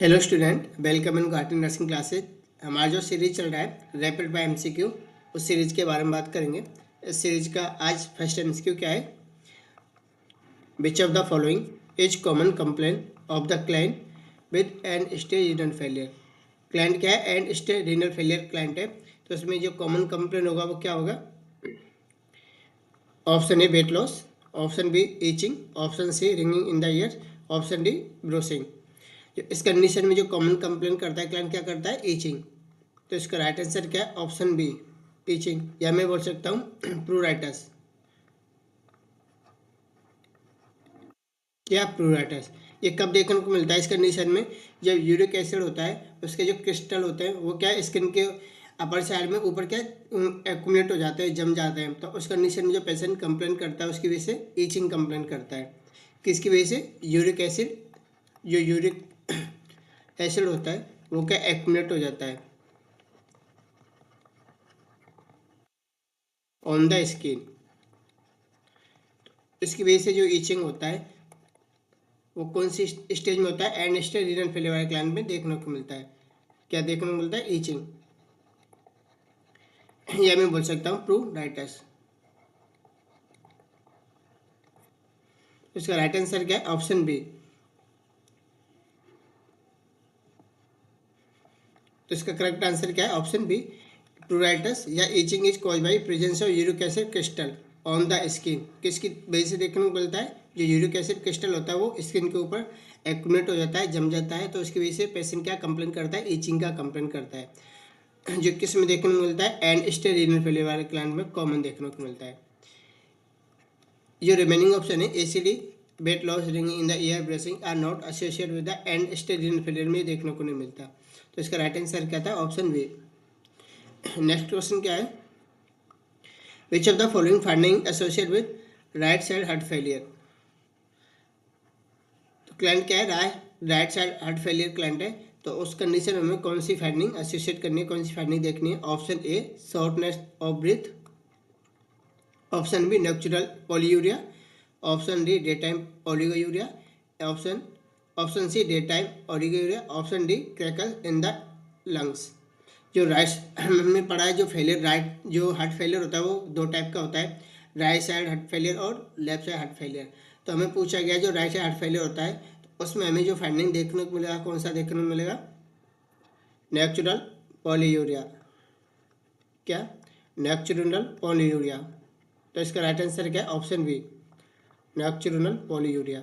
Hello student, welcome in Guwahati nursing classes. हमारा जो series चल रहा है रैपिड बाय एमसीक्यू, उस सीरीज के बारे में बात करेंगे। इस सीरीज का आज फर्स्ट एमसीक्यू क्या है? Which of the following is common complain of the client with and stage renal failure. Client क्या है? End stage renal failure client है। तो इसमें जो कॉमन कंप्लेन होगा वो क्या होगा? Option A weight loss, option B itching, option C ringing in the ear, option D bruising. इस कंडीशन में जो कॉमन कंप्लेन करता है क्लाइंट क्या करता है? ईचिंग। तो इसका राइट आंसर क्या है? ऑप्शन बी ईचिंग, या मैं बोल सकता हूँ प्रूराइटस। क्या प्रूराइटस? ये कब देखने को मिलता है? इस कंडीशन में जब यूरिक एसिड होता है उसके जो क्रिस्टल होते हैं वो क्या है, स्किन के अपर साइड में ऊपर क्या एक्यूमुलेट हो जाते हैं, जम जाते हैं। तो उस कंडीशन में जो पेशेंट कंप्लेन करता है उसकी वजह से ईचिंग कंप्लेन करता है। किसकी वजह से? यूरिक एसिड, जो यूरिक एसिड होता है वो क्या एक्यूमुलेट हो जाता है ऑन द स्किन। इसकी वजह से जो ईचिंग होता है वो कौन सी स्टेज में होता है? एंड स्टेज रीनल फेलियर वाले क्लाइंट में देखने को मिलता है। क्या देखने को मिलता है? ईचिंग, या मैं बोल सकता हूँ प्रूराइटस। इसका राइट आंसर क्या है? Option B. तो इसका करेक्ट आंसर क्या है? ऑप्शन बी प्रूराइटस या itching is cause by presence of uric acid crystal on the skin. किसकी वजह से देखने को मिलता है? जो यूरिक एसिड क्रिस्टल होता है वो स्किन के ऊपर एक्यूमुलेट हो जाता है, जम जाता है। तो उसकी वजह से पेशेंट क्या कंप्लेन करता है? ईचिंग का कंप्लेन करता है। जो किस में देखने को मिलता है? एंड स्टेज रीनल फेलियर वाले क्लाइंट में कॉमन देखने को मिलता है। जो रिमेनिंग ऑप्शन है A C D, weight loss, ringing in the ear, bracing are not associated with the end stage renal failure में देखने को नहीं मिलता। तो इसका राइट आंसर क्या था? Option B. नेक्स्ट क्वेश्चन क्या है? Which of the following finding associated with right side heart failure. तो क्लाइंट क्या है? Right side heart failure client है। तो उस कंडीशन में हमें कौन सी फाइंडिंग एसोसिएट करनी है, कौन सी फाइंडिंग देखनी है? Option A shortness of breath, option B natural polyuria, option D day time oliguria, option option C day time oliguria, option D crackle in the lungs. जो राइट हमने पढ़ा है, जो फेलियर राइट जो हार्ट फेलियर होता है वो दो टाइप का होता है, राइट साइड हार्ट फेलियर और लेफ्ट साइड हार्ट फेलियर। तो हमें पूछा गया जो राइट साइड हार्ट फेलियर होता है तो उसमें हमें जो फाइंडिंग देखने को मिलेगा, कौन सा देखने को मिलेगा? Natural polyuria. क्या? Natural polyuria. तो इसका राइट आंसर क्या है? Option B natural polyuria.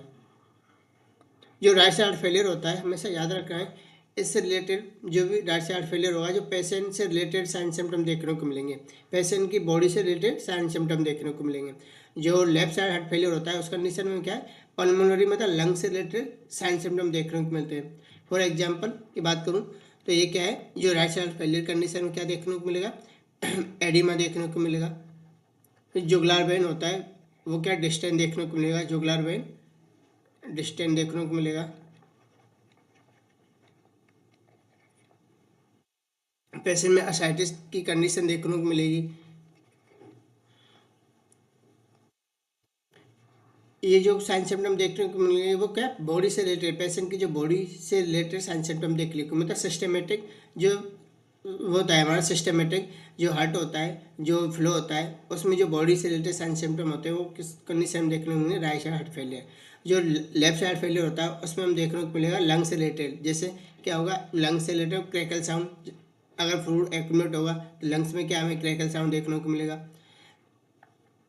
जो राइट साइड फेलियर होता है हमेशा याद रखना है, इससे रिलेटेड जो भी राइट साइड फेलियर होगा, जो पेशेंट से रिलेटेड साइन सिम्टम देखने को मिलेंगे, पेशेंट की बॉडी से रिलेटेड साइन सिम्टम देखने को मिलेंगे। जो लेफ्ट साइड हार्ट फेलियर होता है उस कंडीशन में क्या है? पल्मोनरी मतलब लंग से रिलेटेड साइन सिम्टम देखने को मिलते हैं। फॉर एग्जाम्पल की बात करूँ तो ये क्या है? जो राइट साइड फेलियर कंडीशन में क्या देखने को मिलेगा? एडिमा देखने को मिलेगा। जुगुलार वेन होता है वो क्या डिस्टेंस देखने को मिलेगा? जुगुलार वेन डिस्टेंस देखने को मिलेगा। पेशेंट में असाइटिस की कंडीशन देखने को मिलेगी। ये जो साइन सिम्टम देखने को मिलेंगे वो क्या बॉडी से रिलेटेड, पेशेंट की जो बॉडी से रिलेटेड साइन सिम्टम देखने को मतलब सिस्टमेटिक जो वो होता है हमारा सिस्टमेटिक जो हार्ट होता है, जो फ्लो होता है उसमें जो बॉडी से रिलेटेड साइन सिम्टम होते हैं वो किस कंडीशन में देखने को मिलेंगे? Right side heart failure. जो लेफ्ट साइड फेलियर होता है उसमें हम देखने को मिलेगा लंग से रिलेटेड। जैसे क्या होगा? लंग से रिलेटेड क्रैकल साउंड, अगर फ्लूइड एक्यूमुलेट होगा तो लंग्स में क्या हमें क्रैकल साउंड देखने को मिलेगा।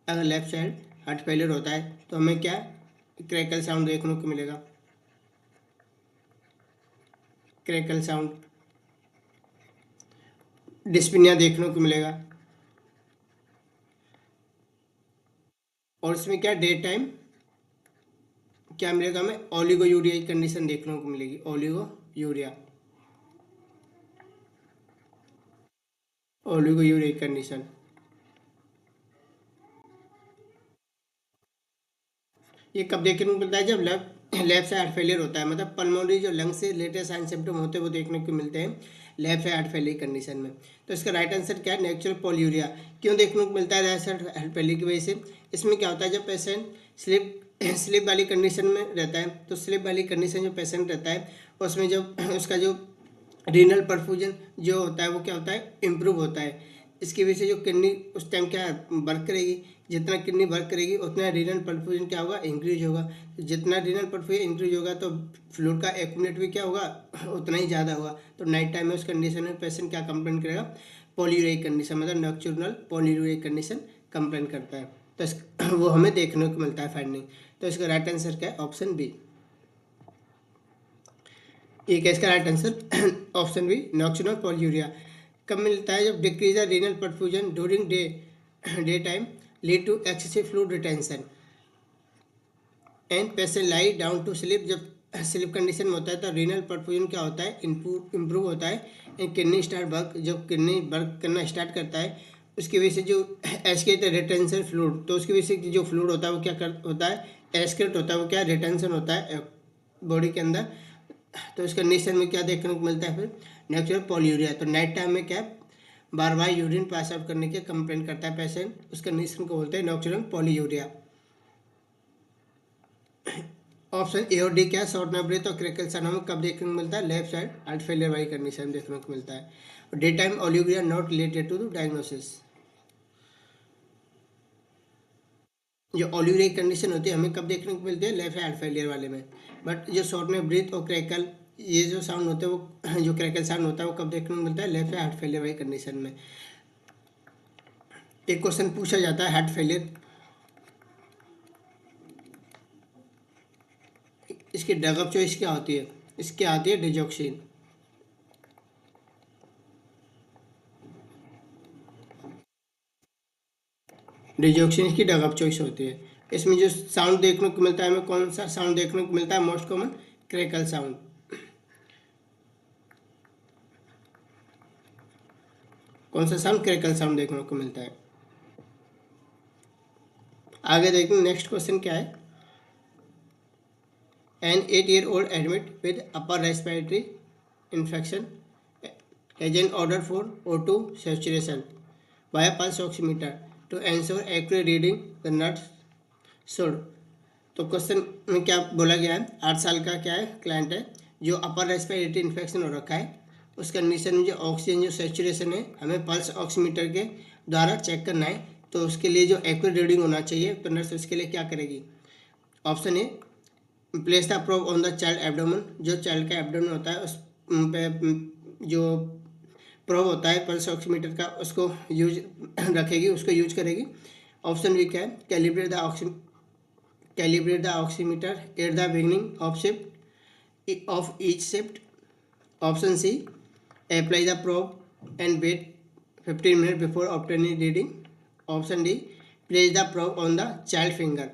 अगर लेफ्ट साइड हार्ट फेलियर होता है तो हमें क्या क्रैकल साउंड देखने को मिलेगा? Crackle sound. डिस्पिनिया देखने को मिलेगा। और इसमें क्या डे टाइम क्या मिलेगा? हमें ओलिगोयूरिया की कंडीशन देखने को मिलेगी। ओलिगोयूरिया, ओलिगोयूरिया की कंडीशन। ये कब देखने को मिलता है? जब लेफ्ट साइड हार्ट फेलियर होता है, मतलब पल्मोनरी जो लंग से रिलेटेड साइन सिम्टम होते हैं वो देखने को मिलते हैं left side heart failure condition में। तो इसका राइट आंसर क्या है? Natural polyuria. क्यों देखने को मिलता है राइट साइड हार्ट फेलियर की वजह से? इसमें क्या होता है, जब पेशेंट स्लिप स्लिप वाली कंडीशन में रहता है तो स्लिप वाली कंडीशन जो पेशेंट रहता है उसमें जब उसका जो रीनल परफ्यूजन जो होता है वो क्या होता है, इम्प्रूव होता है। इसकी वजह से जो किडनी उस टाइम क्या वर्क करेगी, जितना किडनी वर्क करेगी उतना रीनल परफ्यूजन क्या होगा, इंक्रीज होगा। जितना रीनल परफ्यूजन इंक्रीज होगा तो फ्लूइड का एक्यूमुलेट भी क्या होगा, उतना ही ज़्यादा होगा। तो नाइट टाइम में उस कंडीशन में पेशेंट क्या कंप्लेन करेगा, पॉलीयूरिक कंडीशन, मतलब नॉक्टर्नल पॉलीयूरिक कंडीशन कंप्लेन करता है। तो वो हमें देखने को मिलता है फाइंडिंग। तो इसका राइट आंसर क्या है, ऑप्शन बी। ये क्या इसका right answer, option B nocturnal polyuria. कब मिलता है, जब decrease the renal perfusion during day time lead to excessive fluid retention and patient lie down to sleep. जब स्लीप कंडीशन में होता है तो रीनल परफ्यूजन क्या होता है, इम्प्रूव होता है एंड किडनी स्टार्ट वर्क, जब किडनी वर्क करना स्टार्ट करता है उसकी वजह से जो एस्केट रिटेंशन फ्लूइड, तो उसकी वजह से जो फ्लूइड होता है वो क्या होता है, एस्केट होता है, वो क्या रिटेंशन होता है बॉडी के अंदर। तो इस कंडीशन में क्या देखने को मिलता है फिर, नेचुरल पॉलीयूरिया। तो नाइट टाइम में क्या बार बार यूरिन पास आउट करने के कंप्लेन करता है पेशेंट, उस कंडीशन को बोलते हैं नॉक्टर्नल पॉलीयूरिया। ऑप्शन ए और डी क्या है, शॉर्ट ऑफ ब्रेथ और क्रेकल साइंड्रोम में कब देखने को मिलता है, लेफ्ट साइड हार्ट फेलियर वाली कंडीशन देखने को मिलता है। और day time oliguria not related to the diagnosis. जो ओलिगोरिया कंडीशन होती है हमें कब देखने को मिलती है, लेफ्ट साइड हार्ट फेलियर वाले में। बट जो शॉर्ट में ब्रीथ और क्रैकल, ये जो साउंड होता है वो जो क्रैकल साउंड होता है वो कब देखने को मिलता है, लेफ्ट साइड हार्ट फेलियर वाली कंडीशन में। एक क्वेश्चन पूछा जाता है हार्ट फेलियर, इसकी ड्रग ऑफ चॉइस क्या होती है, इसकी आती है डिजॉक्सिन। डिजॉक्सिन इसकी ड्रग ऑफ चॉइस होती है। इसमें जो साउंड देखने को मिलता है हमें, कौन सा साउंड देखने को मिलता है, मोस्ट कॉमन क्रैकल साउंड। कौन सा साउंड, क्रैकल साउंड देखने को मिलता है। आगे देखते नेक्स्ट क्वेश्चन क्या है। An 8-year-old admit with upper respiratory infection has an order for O2 saturation via pulse oximeter to ensure accurate reading the nurse should। तो क्वेश्चन में क्या बोला गया है, 8 साल का क्या है क्लाइंट है जो अपर रेस्पिरेटरी इन्फेक्शन हो रखा है, उस कंडीशन में जो ऑक्सीजन जो सेचुरेशन है हमें पल्स ऑक्सीमीटर के द्वारा चेक करना है। तो उसके लिए जो एक्यूरेट रीडिंग होना चाहिए, तो नर्स उसके लिए क्या करेगी। Option a place the probe on the child abdomen, जो चाइल्ड का एब्डोमेन होता है उस पे जो प्रोब होता है पल्स ऑक्सीमीटर का उसको यूज रखेगी, उसको यूज करेगी। ऑप्शन बी क्या है, calibrate the oximeter at the beginning of shift of each shift. Option C apply the probe and wait 15 minute before obtaining reading. Option D place the probe on the child finger.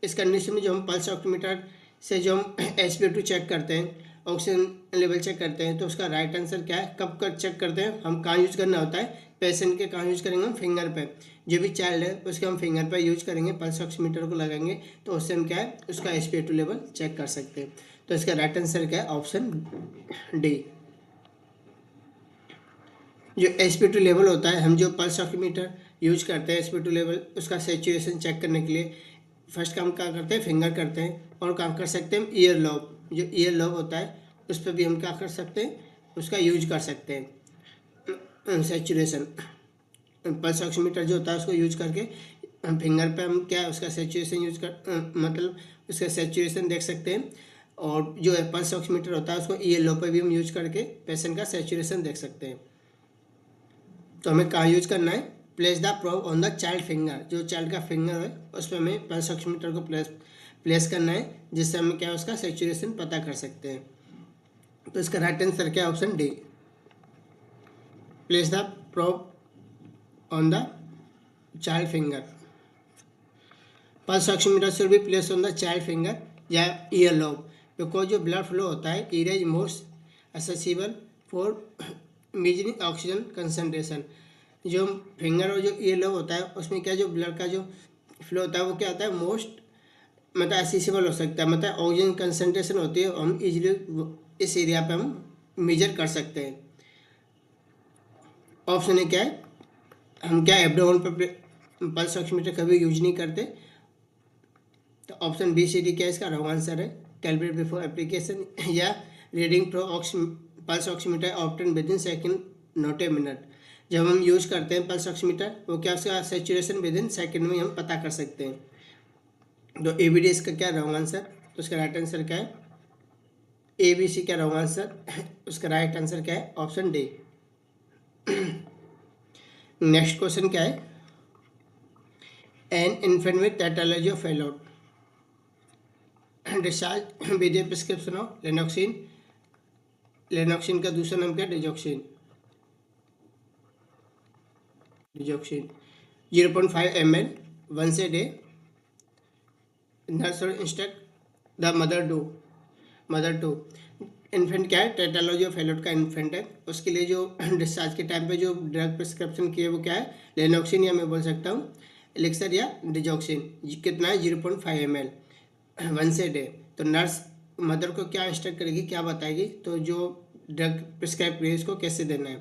इस condition में जो हम pulse oximeter से जो हम SpO2 check करते हैं, oxygen level check करते हैं, तो उसका राइट आंसर क्या है, कब कर चेक करते हैं हम, कहाँ यूज करना होता है, पेशेंट के कहाँ यूज करेंगे हम, फिंगर पे। जो भी चाइल्ड है उसके हम फिंगर पे यूज करेंगे, पल्स ऑक्सीमीटर को लगाएंगे तो उससे हम क्या है उसका SpO2 लेवल चेक कर सकते हैं। तो इसका राइट आंसर क्या है, ऑप्शन डी। जो SpO2 लेवल होता है, हम जो पल्स ऑक्सीमीटर यूज करते हैं SpO2 लेवल उसका सेचुरेशन चेक करने के लिए फर्स्ट काम क्या करते हैं, फिंगर करते हैं। और काम कर सकते हैं ईयर लॉब, जो ईयर लॉब होता है उस पर भी हम क्या कर सकते हैं, उसका यूज कर सकते हैं सेचुरेशन। पल्स ऑक्सीमीटर जो होता है उसको यूज करके हम फिंगर पे हम क्या उसका सेचुरेशन यूज कर मतलब उसका सेचुरेशन देख सकते हैं। और जो पल्स ऑक्सीमीटर होता है उसको ईयर लॉब पे भी हम यूज करके पेशेंट का सेचुरेशन देख सकते हैं। तो हमें कहाँ यूज करना है, place the probe on the child finger, जो चाइल्ड का फिंगर है उस पर हमें पल्स ऑक्सीमीटर को प्लेस करना है, जिससे हम क्या उसका सेचुरेशन पता कर सकते हैं। तो इसका राइट आंसर क्या है, option D place the probe on the child finger. Pulse oximeter should be place on the child finger या ईयर लॉब, बिकॉज जो ब्लड फ्लो होता है year is most accessible for measuring oxygen concentration. जो finger और जो year lobe होता है उसमें क्या जो ब्लड का जो फ्लो होता है वो क्या होता है, मोस्ट मतलब एसेसिबल हो सकता है, मतलब ऑक्सीजन कंसनट्रेशन होती है, हम इजीली इस एरिया पे हम मेजर कर सकते हैं। ऑप्शन ए क्या है, हम क्या एब्डोमेन पर पल्स ऑक्सीमीटर कभी यूज नहीं करते। तो ऑप्शन बी सी डी क्या है इसका रॉन्ग आंसर है। कैलिब्रेट बिफोर एप्लीकेशन, या reading pro pulse oximeter obtain within second not a minute. जब हम यूज़ करते हैं पल्स ऑक्सीमीटर, वो क्या उसका सेचुरेशन विद इन सेकेंड में हम पता कर सकते हैं। तो ए बी डी इसका क्या रॉन्ग आंसर, तो उसका राइट आंसर क्या है, ए बी सी क्या रॉन्ग आंसर, उसका राइट आंसर क्या है, ऑप्शन डी। नेक्स्ट क्वेश्चन क्या है, an infant with tetralogy of Fallot discharge with a prescription of Lanoxin. Lanoxin का दूसरा नाम क्या है, digoxin. Digoxin 0.5 ml once a day, nurse or instruct the mother to infant क्या है, टेट्रालॉजी ऑफ फेलोड का इन्फेंट है, उसके लिए जो डिस्चार्ज के टाइम पे जो ड्रग प्रिस्क्रिप्शन किए वो क्या है, लेनोक्सिन, या मैं बोल सकता हूँ एलिक्सर या डिजॉक्सिन। कितना है, 0.5 ml वंस ए डे। तो नर्स मदर को क्या इंस्ट्रक्ट करेगी, क्या बताएगी, तो जो ड्रग प्रिस्क्राइब करिए इसको कैसे देना है।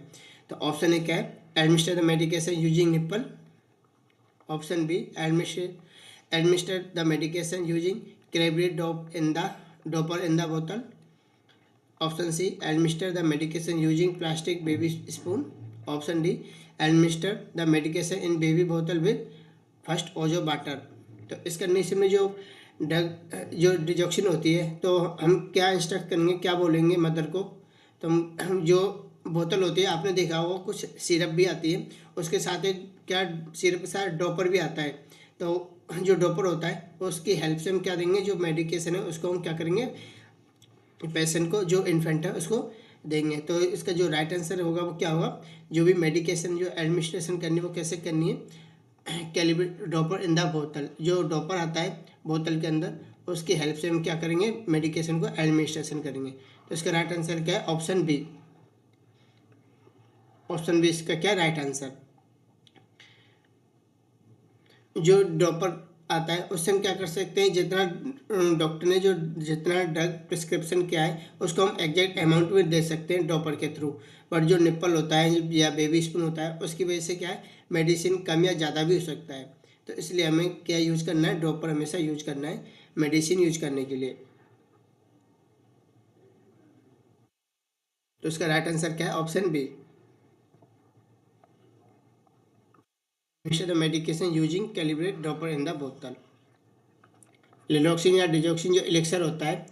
तो ऑप्शन ए क्या है, administer the medication using nipple. Option B, administer the medication using क्रेबरी डॉपर इन द बोतल। Option C, administer the medication using plastic baby spoon. Option D, administer the medication in baby बोतल with first ओजो water. तो इस condition में जो drug जो digoxin होती है, तो हम क्या इंस्ट्रक्ट करेंगे, क्या बोलेंगे मदर को। तो हम जो बोतल होती है, आपने देखा होगा कुछ सिरप भी आती है, उसके साथ एक क्या सिरप के साथ डॉपर भी आता है। तो जो डॉपर होता है उसकी हेल्प से हम क्या देंगे, जो मेडिकेशन है उसको हम क्या करेंगे, पेशेंट को, जो इन्फेंट है उसको देंगे। तो इसका जो राइट आंसर होगा वो क्या होगा, जो भी मेडिकेशन जो एडमिनिस्ट्रेशन करनी है वो कैसे करनी है, कैलिब्रेट डॉपर इन द बोतल। जो डॉपर आता है बोतल के अंदर, उसकी हेल्प से हम क्या करेंगे, मेडिकेशन को एडमिनिस्ट्रेशन करेंगे। तो इसका राइट आंसर क्या है, ऑप्शन बी। ऑप्शन बी इसका क्या राइट आंसर। जो डॉपर आता है उससे हम क्या कर सकते हैं, जितना डॉक्टर ने जो जितना ड्रग प्रिस्क्रिप्शन किया है उसको हम एग्जैक्ट अमाउंट में दे सकते हैं डॉपर के थ्रू। बट जो निप्पल होता है या बेबी स्पून होता है, उसकी वजह से क्या है, मेडिसिन कम या ज़्यादा भी हो सकता है। तो इसलिए हमें क्या यूज करना है, ड्रॉपर हमेशा यूज करना है मेडिसिन यूज करने के लिए। तो इसका राइट आंसर क्या है, option B. The medication using calibrate dropper in the बोतल। लेनोक्सिन या डिजॉक्सिन जो एलिक्सर होता है,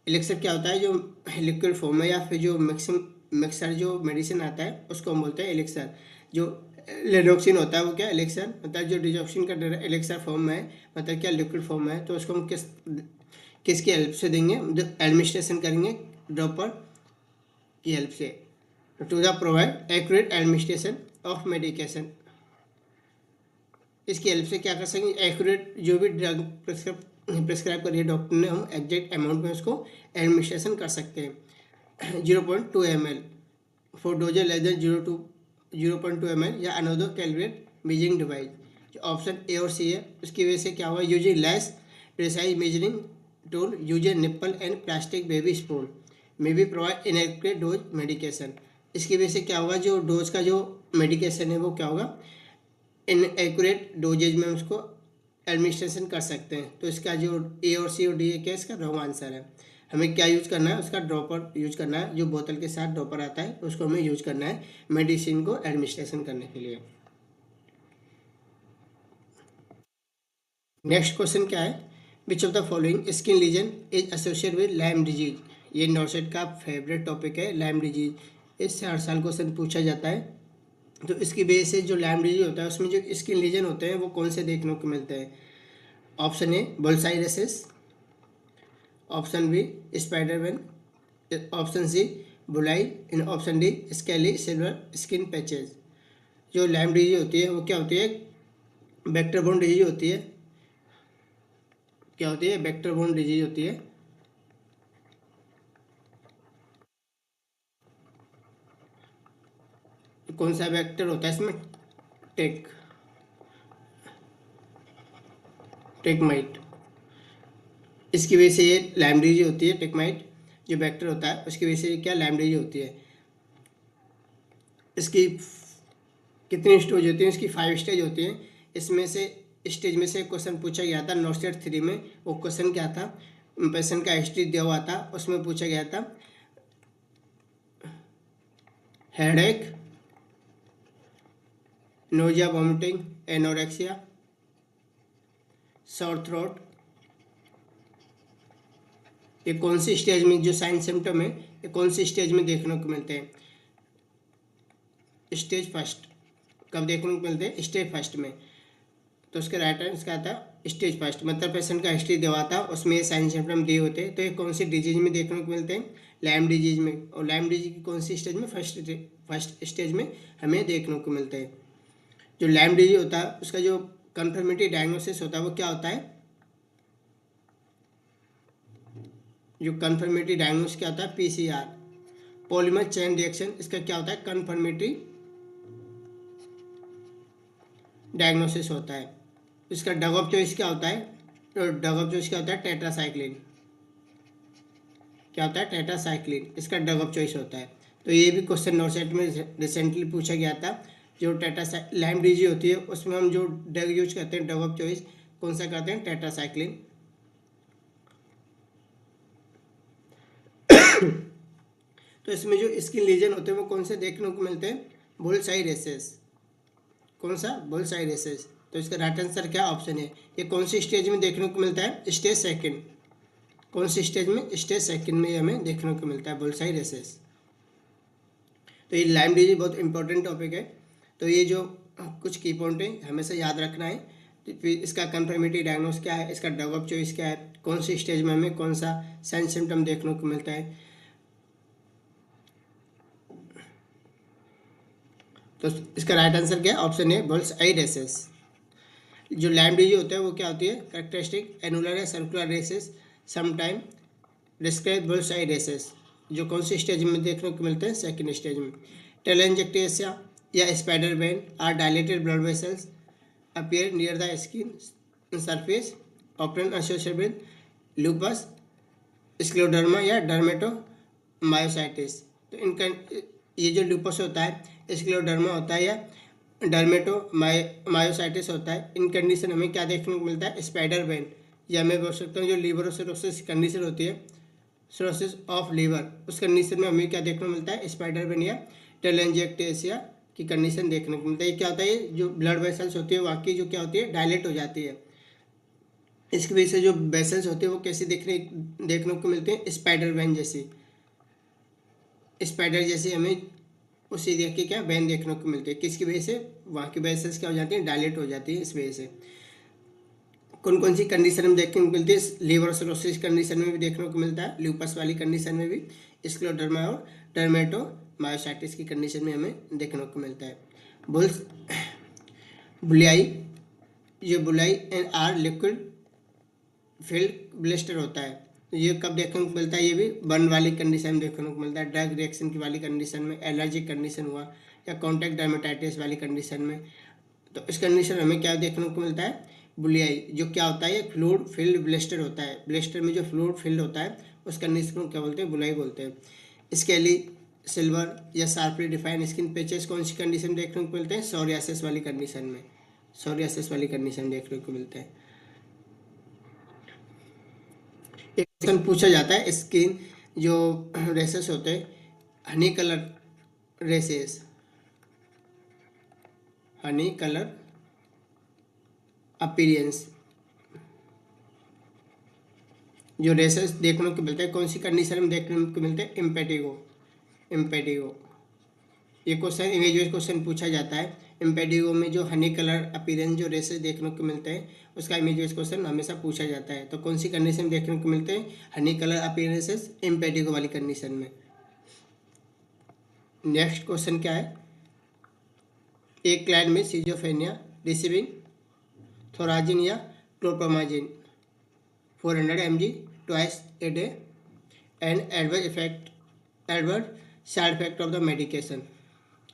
एलिक्सर क्या होता है, जो लिक्विड फॉर्म में या फिर जो मिक्सर जो मेडिसिन आता है उसको हम बोलते हैं एलिक्सर। जो लेनोक्सिन होता है वो क्या एलिक्सर, मतलब जो डिजॉक्सिन का एलिक्सर फॉर्म में है, मतलब क्या लिक्विड फॉर्म में है, तो उसको हम किसकी हेल्प से देंगे, एडमिनिस्ट्रेशन करेंगे ड्रॉपर की हेल्प से। To the provide accurate administration of medication, इसकी हेल्प से क्या कर सकेंगे, एक्यूरेट जो भी ड्रग प्रिस्क्राइब करिए डॉक्टर ने, हम एग्जैक्ट अमाउंट में उसको एडमिनिस्ट्रेशन कर सकते हैं। 0.2 ml for dosages less than 0.2 ml या another calculate measuring device. Option A और सी है, उसकी वजह से क्या हुआ, using less precise measuring tool using nipple and plastic baby spoon may be provide inaccurate dose medication. इसकी वजह से क्या होगा, जो डोज का जो मेडिकेशन है वो क्या होगा, इनएक्यूरेट डोजेज में उसको एडमिनिस्ट्रेशन कर सकते हैं। तो इसका जो ए और सी और डी है क्या, इसका रॉन्ग आंसर है। हमें क्या यूज करना है, उसका ड्रॉपर यूज करना है, जो बोतल के साथ ड्रॉपर आता है उसको हमें यूज करना है मेडिसिन को एडमिनिस्ट्रेशन करने के लिए। नेक्स्ट क्वेश्चन क्या है, which of the following skin lesion is associated with Lyme disease. ये नॉर्सेट का फेवरेट टॉपिक है, लाइम डिजीज। इससे हर साल क्वेश्चन पूछा जाता है। तो इसकी वजह से जो लाइम डिजीज होता है उसमें जो स्किन लीजन होते हैं वो कौन से देखने को मिलते हैं। ऑप्शन ए बुलसाइरेसिस, ऑप्शन बी स्पाइडरमैन, ऑप्शन सी बुलाई, इन option D scaly silver skin patches. जो लाइम डिजीज होती है वो क्या होती है, वेक्टर-बोर्न डिजीज होती है। क्या होती है, वेक्टर-बोर्न डिजीज होती है। कौन सा वेक्टर होता है इसमें, टेकमाइट। इसकी वजह से ये लाइम डिजीज होती है। टेकमाइट जो वेक्टर होता है उसकी वजह से क्या लाइम डिजीज होती है। इसकी कितनी स्टेज होती हैं, इसकी 5 स्टेज होती हैं। इसमें से स्टेज में से क्वेश्चन पूछा गया था नॉर्सेट 3 में। वो क्वेश्चन क्या था, पेशेंट का हिस्ट्री दिया हुआ था, उसमें पूछा गया था headache, nausea, vomiting, anorexia, sore throat, ये कौन सी स्टेज में जो साइन सिम्टम है ये कौन सी स्टेज में देखने को मिलते हैं? Stage first. कब देखने को मिलते हैं? स्टेज फर्स्ट में। तो उसका राइट आंसर क्या था? Stage first. मतलब पेशेंट का हिस्ट्री दिया था, उसमें ये साइन सिम्टम दिए होते हैं। तो ये कौन सी डिजीज में देखने को मिलते हैं? लाइम डिजीज में। और लाइम डिजीज की कौन सी स्टेज में? फर्स्ट स्टेज में हमें देखने को मिलते हैं। जो लाइम डिजीज होता है उसका जो कंफर्मेटरी डायग्नोसिस होता है वो क्या होता है? जो कंफर्मेटरी डायग्नोसिस क्या होता है? PCR, polymer chain reaction. इसका क्या होता है? कंफर्मेटरी डायग्नोसिस होता है। इसका ड्रग ऑफ चॉइस क्या होता है? तो ड्रग ऑफ चॉइस क्या होता है? टेट्रासाइक्लिन। क्या होता है? टेट्रासाइक्लिन इसका ड्रग ऑफ चॉइस होता है। तो ये भी क्वेश्चन नोटसेट में रिसेंटली पूछा गया था। जो लाइम डिजीज होती है उसमें हम जो ड्रग यूज करते हैं, ड्रग ऑफ चॉइस कौन सा करते हैं? टेट्रासाइक्लिन। तो इसमें जो स्किन लीजन होते हैं वो कौन से देखने को मिलते हैं? Bullseye rashes. कौन सा? Bullseye rashes. तो इसका राइट आंसर क्या ऑप्शन है? ये कौन सी स्टेज में देखने को मिलता है? Stage second. कौन सी स्टेज में? स्टेज सेकंड में हमें देखने को मिलता है बुल्सआई रेसेस। तो ये लाइम डिजीज बहुत इंपॉर्टेंट टॉपिक है। तो ये जो कुछ की पॉइंट है हमेशा याद रखना है। तो फिर इसका कंफर्मेटरी डायग्नोस क्या है, इसका ड्रग ऑफ चॉइस क्या है, कौन सी स्टेज में हमें कौन सा साइन सिम्टम देखने को मिलता है। तो इसका राइट आंसर क्या है? ऑप्शन है बुल्सआई रेसेस। जो लाइम डिजीज होता है वो क्या होती है? कैरेक्टरिस्टिक एनुलर या circular rashes sometime describe bullseye rashes. जो कौन सी स्टेज में देखने को मिलते हैं? सेकंड स्टेज में। टेलेंजेक्टेसिया या spider vein are dilated blood vessels appear near the skin surface often associated with lupus, scleroderma या डर्मेटोमायोसाइटिस। तो इनका ये जो लूपस होता है, स्क्लेरोडर्मा होता है या डर्मेटोमायोसाइटिस होता है, इन कंडीशन हमें क्या देखने को मिलता है? स्पाइडर वेन, या मैं बोल सकता हूँ जो लीवर सिरोसिस कंडीशन होती है, सिरोसिस ऑफ लीवर, उस कंडीशन में हमें क्या देखने को मिलता है? स्पाइडर वेन या टेलेंजिएक्टेसिया की कंडीशन देखने को मिलता है। क्या होता है? जो ब्लड वेसल्स होती है वाकई जो क्या होती है? डायलेट हो जाती है। इसकी वजह से जो वेसल्स होते हैं वो कैसे देखने को मिलते हैं? स्पाइडर वेन जैसी। स्पाइडर जैसे हमें उसी देख के क्या वेन देखने को मिलती है। किसकी वजह से? वहाँ की वेसल्स क्या हो जाती हैं? डायलेट हो जाती है। इस वजह से कौन कौन सी कंडीशन में देखने को मिलती है? लीवर सिरोसिस कंडीशन में भी देखने को मिलता है, ल्यूपस वाली कंडीशन में भी, स्क्लेरोडर्मा और डर्मेटोमायोसाइटिस की कंडीशन में हमें देखने को मिलता है। बुलियाई, ये bullae and are liquid filled blister होता है। तो ये कब देखने को मिलता है? ये भी बर्न वाली कंडीशन में देखने को मिलता है, ड्रग रिएक्शन की वाली कंडीशन में, एलर्जिक कंडीशन हुआ या कॉन्टैक्ट डर्मेटाइटिस वाली कंडीशन में। तो इस कंडीशन में क्या देखने को मिलता है? बुलियाई। जो क्या होता है? फ्लूइड फिल्ड ब्लिस्टर होता है। ब्लिस्टर में जो फ्लूइड फिल्ड होता है उस कंडीशन को क्या बोलते हैं? बुलाई बोलते हैं। स्केली, सिल्वर या शार्पली डिफाइंड स्किन पैचेस कौन सी कंडीशन देखने को मिलते हैं? सोरियासिस वाली कंडीशन में। सोरियासिस वाली कंडीशन देखने को मिलते हैं। एक क्वेश्चन पूछा जाता है, स्किन जो रेसेस होते हैं, honey colour rashes, honey colour appearance, जो रेसेस देखने को मिलते हैं कौन सी कंडीशन में देखने को मिलते हैं? इम्पेटिगो। इम्पेटिगो ये क्वेश्चन इमेज बेस्ड क्वेश्चन पूछा जाता है। इम्पेटिगो में जो हनी कलर अपीरेंस जो रेसेस देखने को मिलते हैं उसका इमेज बेस्ड क्वेश्चन हमेशा पूछा जाता है। तो कौन सी कंडीशन में देखने को मिलते हैं? हनी कलर अपीरेंसेस इम्पेटिगो वाली कंडीशन में। नेक्स्ट क्वेश्चन क्या है? एक क्लाइंट में सिजोफ्रेनिया रिसीविंग थोराजिन या क्लोप्रोमाजिन 400 mg twice a day and adverse side effect of the medication.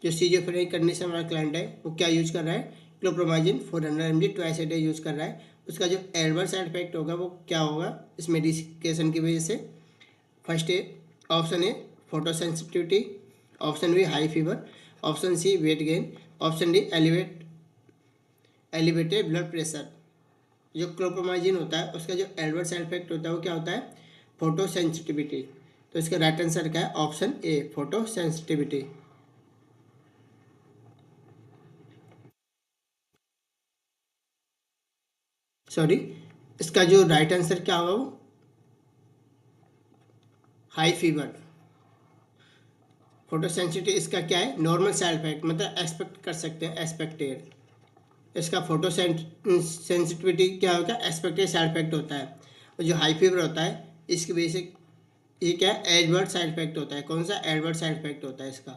जो सीजोफ्रेनिक कंडीशन वाला क्लाइंट है वो क्या यूज कर रहा है? क्लोप्रोमाजिन 400 mg twice a day use कर रहा है। उसका जो एडवर्स साइड इफेक्ट होगा वो क्या होगा इस मेडिकेशन की वजह से? First A option A photosensitivity, option B high fever, option C weight gain, option D elevated blood pressure. जो क्लोप्रोमाजिन होता है उसका जो एडवर्स साइड इफेक्ट होता है वो क्या होता है? Photo sensitivity. तो इसका राइट आंसर क्या है? ऑप्शन ए, फोटो सेंसिटिविटी। सॉरी, इसका जो राइट आंसर क्या होगा वो हाई फीवर। फोटो सेंसिटिविटी इसका क्या है? नॉर्मल साइड इफेक्ट, मतलब एक्सपेक्ट कर सकते हैं, एक्सपेक्टेड। इसका फोटो सेंसिटिविटी क्या होता है? एक्सपेक्टेड साइड इफेक्ट होता है। और जो हाई फीवर होता है इसकी वजह से ये क्या है? एडवर्ड साइड इफेक्ट होता है। कौन सा एडवर्ड साइड इफेक्ट होता है इसका?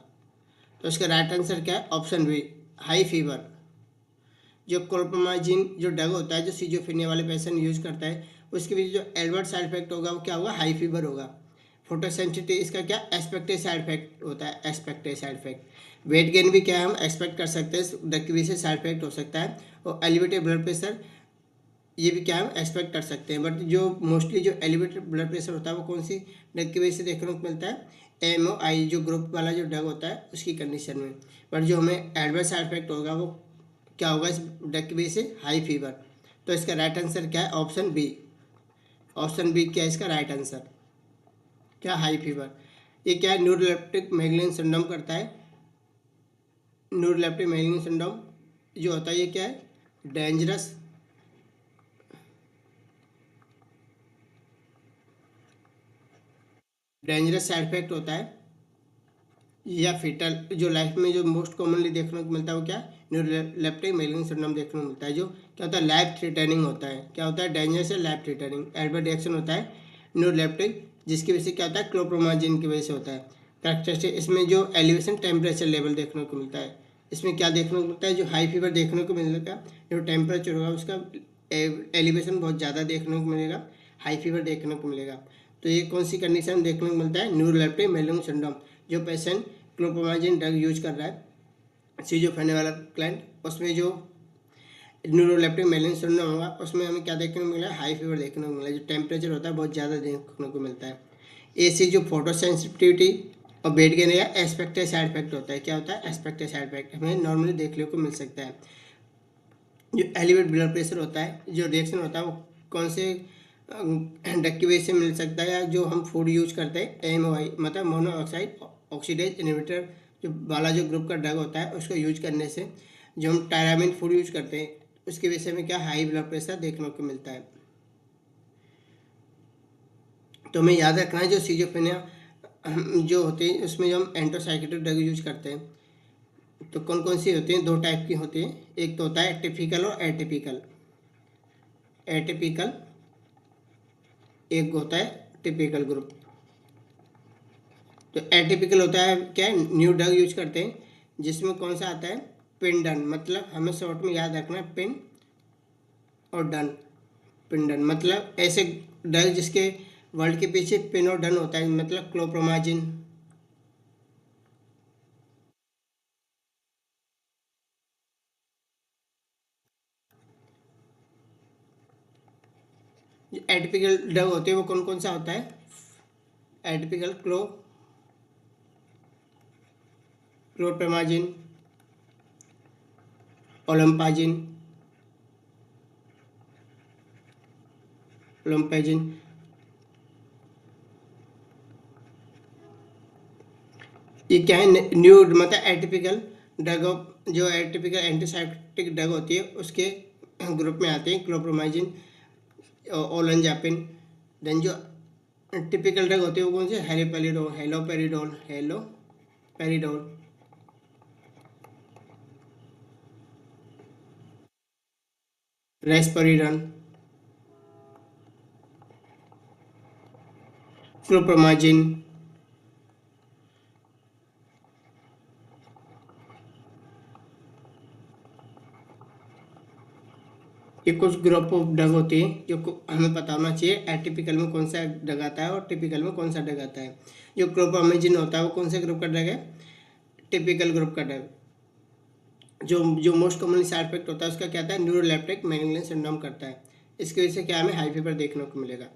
तो इसका राइट आंसर क्या है? Option B, high fever. जो क्लोप्रोमाजिन जो ड्रग होता है जो सिजोफ्रेनिया वाले पेशेंट यूज करता है, उसके बीच जो एडवर्ड साइड इफेक्ट होगा वो क्या होगा? हाई फीवर होगा। फोटोसेंसिटिविटी इसका क्या? एक्सपेक्टेड साइड इफेक्ट होता है, expected side effect. Weight gain भी क्या है? हम एक्सपेक्ट कर सकते हैं, ड्रग की वजह से साइड इफेक्ट हो सकता है। और एलिवेटेड ब्लड प्रेशर ये भी क्या हम एक्सपेक्ट कर सकते हैं। बट जो मोस्टली जो एलिवेटेड ब्लड प्रेशर होता है वो कौन सी ड्रग की वजह से देखने को मिलता है? MOI जो ग्रुप वाला जो ड्रग होता है उसकी कंडीशन में। बट जो हमें एडवर्स साइड इफेक्ट होगा वो क्या होगा इस ड्रग की वजह से? High fever. तो इसका राइट आंसर क्या है? Option B. ऑप्शन बी क्या है इसका राइट आंसर? क्या? High fever. ये क्या है? न्यूरोलेप्टिक मैगलिन सिंड्रोम करता है। न्यूरोलेप्टिक मैगलिन सिंड्रोम जो होता है ये क्या है? डेंजरस साइड इफेक्ट होता है या फिटल। जो लाइफ में जो मोस्ट कॉमनली देखने को मिलता है वो क्या? न्यूरोलेप्टिक मैगलिन सिंड्रोम देखने को मिलता है। जो क्या होता है? लाइफ थ्रेटनिंग होता है। क्या होता है? डेंजरस या लाइफ थ्रेटनिंग एडवर्स रिएक्शन होता है न्यूरोलेप्टिक, जिसकी वजह से क्या होता है? क्लोप्रोमाजिन की वजह से होता है। कैरेक्टरिस्टिक इसमें जो एलिवेशन टेम्परेचर लेवल देखने को मिलता है, इसमें क्या देखने को मिलता है? जो हाई फीवर देखने को मिलेगा, जो टेम्परेचर होगा उसका एलिवेशन बहुत ज़्यादा देखने को मिलेगा, हाई फीवर देखने को मिलेगा। तो ये कौन सी कंडीशन देखने को मिलता है? न्यूरोलेप्टिक मैगलिन सिंड्रोम। जो पेशेंट क्लोप्रोमाजिन ड्रग यूज कर रहा है सिजोफ्रेनिया वाला क्लाइंट, उसमें जो न्यूरोलेप्टिक मैगलिन सिंड्रोम होगा उसमें हमें क्या देखने को मिला? हाई फीवर देखने को मिला, जो टेम्परेचर होता है बहुत ज़्यादा देखने को मिलता है। ऐसे जो फोटो सेंसिटिविटी और वेट गेन या एक्सपेक्टेड साइड इफेक्ट होता है। क्या होता है? एक्सपेक्टेड साइड इफेक्ट हमें नॉर्मली देखने को मिल सकता है। जो एलिवेट ब्लड प्रेशर होता है, जो रिएक्शन होता है वो कौन से ड्रग की वजह से मिल सकता है? या जो हम फूड यूज करते हैं MOI मतलब मोनोऑक्साइड ऑक्सीडेज इनहिबिटर जो वाला जो ग्रुप का ड्रग होता है उसको यूज करने से, जो हम टायरामिन फूड यूज करते हैं उसकी वजह से हमें क्या? हाई ब्लड प्रेशर देखने को मिलता है। तो हमें याद रखना है जो सिजोफ्रेनिया जो होते हैं उसमें जो हम एंटीसाइकोटिक ड्रग यूज करते हैं तो कौन कौन सी होती हैं? दो टाइप की होती हैं। एक तो होता है टिपिकल और एटिपिकल। एटिपिकल एक होता है टिपिकल ग्रुप। तो एटिपिकल होता है क्या है? न्यू ड्रग यूज करते हैं जिसमें कौन सा आता है? पिंडन, मतलब हमें शॉर्ट में याद रखना है पिन और डन। पिंडन मतलब ऐसे ड्रग जिसके वर्ल्ड के पीछे पिन और डन होता है, मतलब क्लोप्रोमाजिन। जो एटिपिकल ड्रग होते हैं वो कौन कौन सा होता है? Atypical chlorpromazine, olanzapine, olanzapine. ये क्या है? न्यू मतलब एटिपिकल ड्रग ऑफ जो एटिपिकल एंटीसाइकोटिक ड्रग होती है उसके ग्रुप में आते हैं क्लोप्रोमाजिन, ओलंजापिन। देन जो टिपिकल ड्रग होती है वो कौन से? Haloperidol, haloperidol, haloperidol. Risperidone, chlorpromazine. ये कुछ ग्रुप ऑफ ड्रग होती है जो हमें पता होना चाहिए एटिपिकल में कौन सा ड्रग आता है और टिपिकल में कौन सा ड्रग आता है। जो क्लोप्रोमाजिन होता है वो कौन से ग्रुप का ड्रग है? टिपिकल ग्रुप का ड्रग। जो जो मोस्ट कॉमनली साइड इफेक्ट होता है उसका क्या आता है? न्यूरोलेप्टिक मैगलिन सिंड्रोम करता है। इसकी वजह से क्या हमें? हाई फीवर देखने को मिलेगा।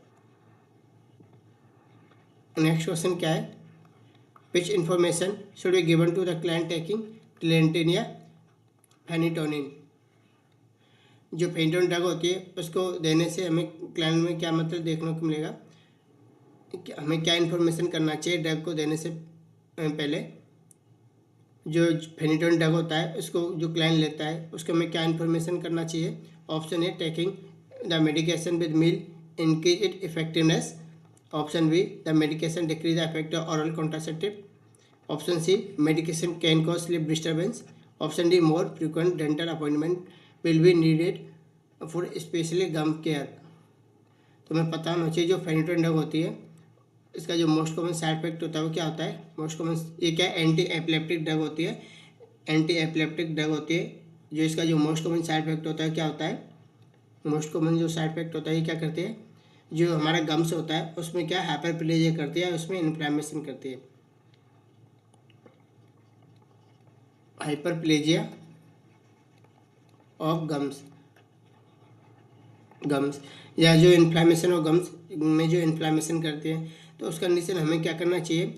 नेक्स्ट क्वेश्चन क्या है? Which information should be given to the client taking Dilantin या फेनिटोनिन। जो फेनिटोनिन ड्रग होती है उसको देने से हमें क्लाइंट में क्या मतलब देखने को मिलेगा? हमें क्या इन्फॉर्मेशन करना चाहिए ड्रग को देने से पहले। जो फेनिटोन ड्रग होता है उसको जो क्लाइंट लेता है उसको हमें क्या इन्फॉर्मेशन करना चाहिए। Option A taking the medication with meal increase it effectiveness. Option B the medication decrease the effect of oral contraceptive. Option C medication can cause sleep disturbance. Option D more frequent dental appointment will be needed for specially gum care. तो हमें पता होना चाहिए जो फेनिटोन drug होती है इसका जो मोस्ट कॉमन साइड इफेक्ट होता है वो क्या होता है। मोस्ट कॉमन ये क्या है, एंटी एपिलेप्टिक ड्रग होती है। एंटी एपिलेप्टिक ड्रग होती है जो इसका जो मोस्ट कॉमन साइड इफेक्ट होता है क्या होता है। मोस्ट कॉमन जो साइड इफेक्ट होता है ये क्या करती है, जो हमारा गम्स होता है उसमें क्या हाइपरप्लेजिया करती है, उसमें इन्फ्लेमेशन करती है। हाइपरप्लेजिया ऑफ गम्स या जो इन्फ्लेमेशन ऑफ गम्स में जो इन्फ्लेमेशन करती है तो उस कंडीशन हमें क्या करना चाहिए।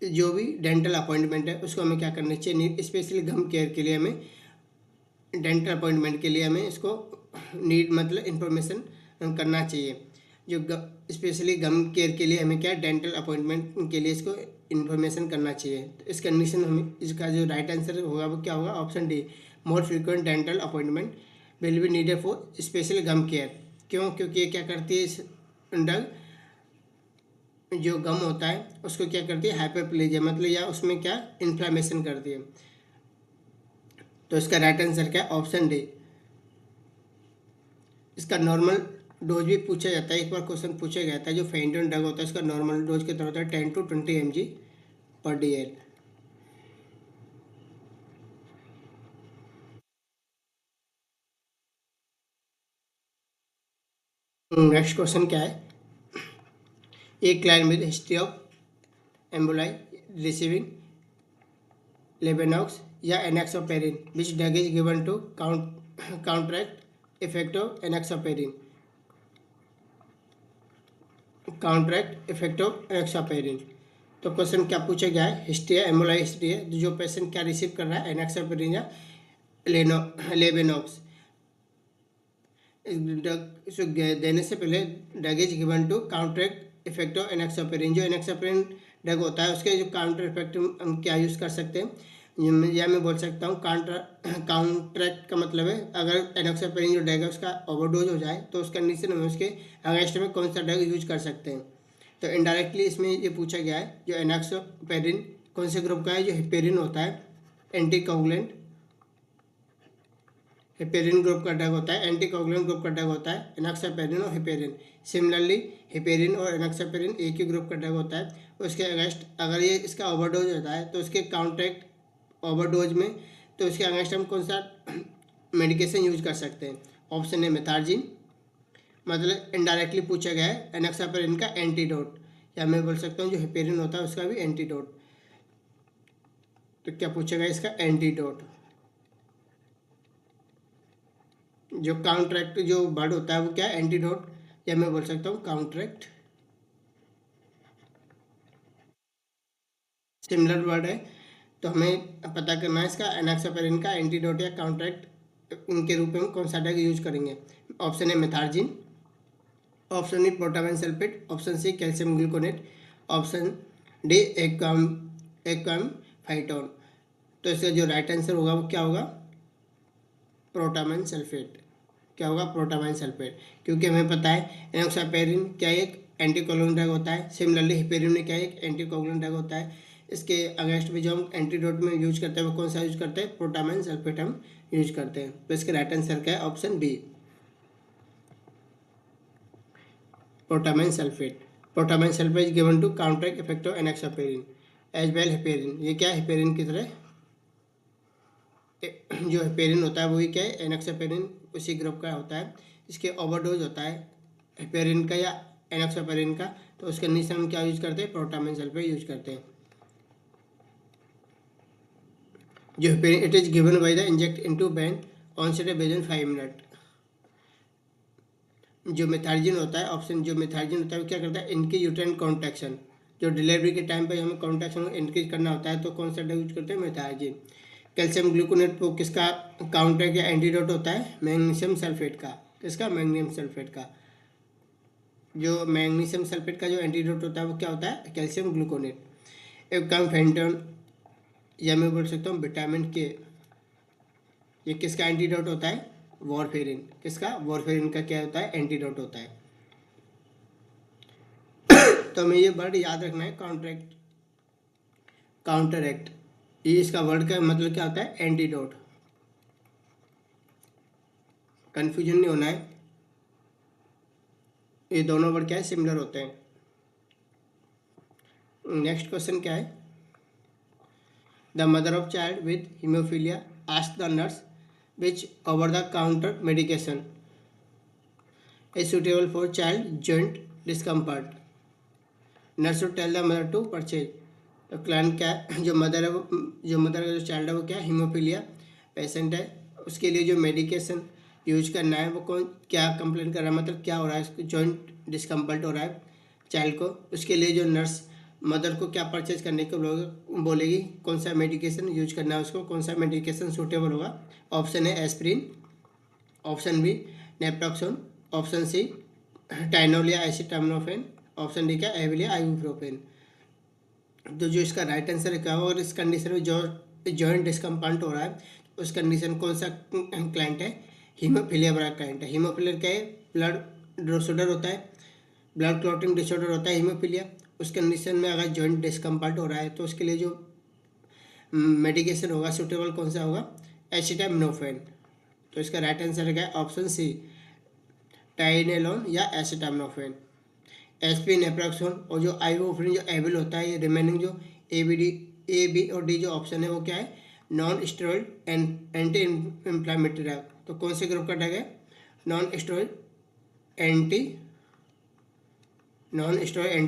जो भी डेंटल अपॉइंटमेंट है उसको हमें क्या करना चाहिए, स्पेशली गम केयर के लिए हमें डेंटल अपॉइंटमेंट के लिए हमें इसको नीड मतलब इंफॉर्मेशन करना चाहिए। जो स्पेशली गम केयर के लिए हमें क्या डेंटल अपॉइंटमेंट के लिए इसको इन्फॉर्मेशन करना चाहिए। तो इस कंडीशन हमें इसका जो राइट आंसर होगा वो क्या होगा, option D more frequent dental appointment will be needed for special gum care. क्यों, क्योंकि ये क्या करती है, इस ड्रग जो गम होता है उसको क्या करती है हाइपरप्लेजिया मतलब या उसमें क्या इन्फ्लेमेशन करती है। तो इसका राइट आंसर क्या है, ऑप्शन डी। इसका नॉर्मल डोज भी पूछा जाता है, एक बार क्वेश्चन पूछा गया था जो फेनिटोन ड्रग होता है उसका नॉर्मल डोज कितना होता है 10 to 20 mg पर DL। नेक्स्ट क्वेश्चन क्या है, एक client with history of emboli receiving Lovenox या enoxaparin which drug is given to counteract effect of enoxaparin. Counteract effect of enoxaparin. तो क्वेश्चन क्या पूछा गया है, हिस्ट्री है एम्बोलाई हिस्ट्री है, जो पेशेंट क्या रिसीव कर रहा है एनेक्सोपेरिन या लेवेनॉक्स। ड्रग इसको देने से पहले drug is given to counteract effect of enoxaparin. जो एनेक्सोपेरिन ड्रग होता है उसके जो काउंटर इफेक्ट हम क्या यूज़ कर सकते हैं, या मैं बोल सकता हूँ काउंटरैक्ट का मतलब है अगर एनेक्सोपेरिन जो ड्रग है उसका ओवरडोज हो जाए तो उस कंडीशन में उसके अगेंस्ट में कौन सा ड्रग यूज कर सकते हैं। तो इनडायरेक्टली इसमें ये पूछा गया है जो एनेक्सोपेरिन कौन से ग्रुप का है, जो हिपेरिन होता है एंटीकोगुलेंट। हिपेरिन ग्रुप का ड्रग होता है, एंटीकोगुलेंट ग्रुप का ड्रग होता है एनॉक्सापेरिन और हिपेरिन। सिमिलरली हिपेरिन और एनॉक्सापेरिन एक ही ग्रुप का ड्रग होता है। उसके अगेंस्ट अगर ये इसका ओवरडोज होता है तो उसके काउंटरैक्ट ओवरडोज में तो उसके अगेंस्ट हम कौन सा मेडिकेशन यूज कर सकते हैं। ऑप्शन ए मेथार्जिन, मतलब इनडायरेक्टली पूछा गया है एनॉक्सापेरिन का एंटीडोट, या मैं बोल सकता हूँ जो हिपेरिन होता है उसका भी एंटीडोट। तो क्या पूछा गया इसका एंटीडोट। जो काउंटरैक्ट जो वर्ड होता है वो क्या है एंटीडोट, या मैं बोल सकता हूँ काउंटरैक्ट। सिमिलर वर्ड है तो हमें पता करना है इसका एनॉक्सापेरिन का एंटीडोट या काउंटरैक्ट इनके रूप में कौन सा ड्रग यूज करेंगे। Option A methergine, option E protamine sulfate, option C calcium gluconate, option D aquamephyton. तो इसका जो राइट आंसर होगा वो क्या होगा, प्रोटामाइन सल्फेट। क्या होगा, प्रोटामाइन सल्फेट, क्योंकि हमें पता है एनॉक्सापेरिन क्या एक एंटीकोगुलेंट ड्रग होता है, सिमिलरली हिपेरिन में क्या एक एंटीकोगुलेंट ड्रग होता है। इसके अगेंस्ट में जो हम एंटीडोट में यूज करते हैं वो कौन सा यूज करते हैं, प्रोटामाइन सल्फेट हम यूज करते हैं। तो इसका राइट आंसर क्या है, option B protamine sulfate. Protamine sulfate is given to counteract effect of enoxaparin as well heparin. ये क्या है हिपेरिन की तरह, जो हिपेरिन होता है वही क्या है एनॉक्सापेरिन उसी ग्रुप का होता है। इसके ओवरडोज होता है हिपेरिन का या एनॉक्सापेरिन का, तो उसके कंडीशन हम क्या यूज करते हैं, प्रोटामाइन सल्फेट यूज करते हैं। जो heparin it is given by the inject into vein onset within 5 minute. जो मेथार्जिन होता है, ऑप्शन जो मेथार्जिन होता है वो क्या करता है इनकी यूट्राइन कॉन्ट्रैक्शन, जो डिलीवरी के टाइम पे हमें कॉन्ट्रैक्शन इंक्रीज करना होता है तो कौन सा ड्रग यूज करते हैं, मेथार्जिन। कैल्शियम ग्लूकोनेट वो किसका काउंटर या एंटीडोट होता है, मैग्नीशियम सल्फेट का। किसका, मैग्नीशियम सल्फेट का। जो मैग्नीशियम सल्फेट का जो एंटीडोट होता है वो क्या होता है, कैल्शियम ग्लूकोनेट। एक काम फेंटन, या मैं बोल सकता हूँ विटामिन के, ये किसका एंटीडोट होता है, वॉरफेरिन। किसका, वॉरफेरिन का क्या होता है, एंटीडोट होता है। तो हमें ये वर्ड याद रखना है, कॉन्ट्रैक्ट, काउंटरएक्ट, ये इसका वर्ड का मतलब क्या होता है, एंटीडोट। कंफ्यूजन नहीं होना है, ये दोनों वर्ड क्या है, सिमिलर होते हैं। नेक्स्ट क्वेश्चन क्या है, the mother of child with haemophilia asked the nurse which over the counter medication is suitable for child joint discomfort. Nurse should tell the mother to purchase. तो client क्या है, जो mother है वो, जो mother का जो चाइल्ड है वो क्या, हीमोफीलिया पेशेंट है, उसके लिए जो मेडिकेशन यूज करना है वो कौन, क्या कंप्लेन कर रहा है, मतलब क्या हो रहा है, उसको जॉइंट डिस्कम्फर्ट हो रहा है चाइल्ड को, उसके लिए जो नर्स मदर को क्या परचेज करने को बोलेगी, कौन सा मेडिकेशन यूज करना है उसको, कौन सा मेडिकेशन सूटेबल होगा। ऑप्शन है aspirin, option B naproxen, option C Tylenol या एसिटामिनोफेन, ऑप्शन डी क्या एविलिया आइबुप्रोफेन। तो जो इसका राइट आंसर क्या होगा, और इस कंडीशन में जो जॉइंट डिस्कम्फर्ट हो रहा है उस कंडीशन कौन सा क्लाइंट है, हीमोफीलिया वाला क्लाइंट है। हीमोफीलिया क्या है, ब्लड डिसऑर्डर होता है, ब्लड क्लॉटिंग डिसऑर्डर होता है हीमोफीलिया। उस कंडीशन में अगर जॉइंट डिस्कम्फर्ट हो रहा है तो उसके लिए जो मेडिकेशन होगा सूटेबल कौन सा होगा, एसिटामिनोफेन। तो इसका राइट आंसर क्या है, ऑप्शन सी टाइनेलोन या एसिटामिनोफेन। एसपी नेप्रोक्सोन और जो आइबुप्रोफेन जो एविल होता है, ये रिमेनिंग जो ए बी और डी जो ऑप्शन है वो क्या है, non steroid anti inflammatory drug. तो कौन से ग्रुप का ड्रग है, non steroid anti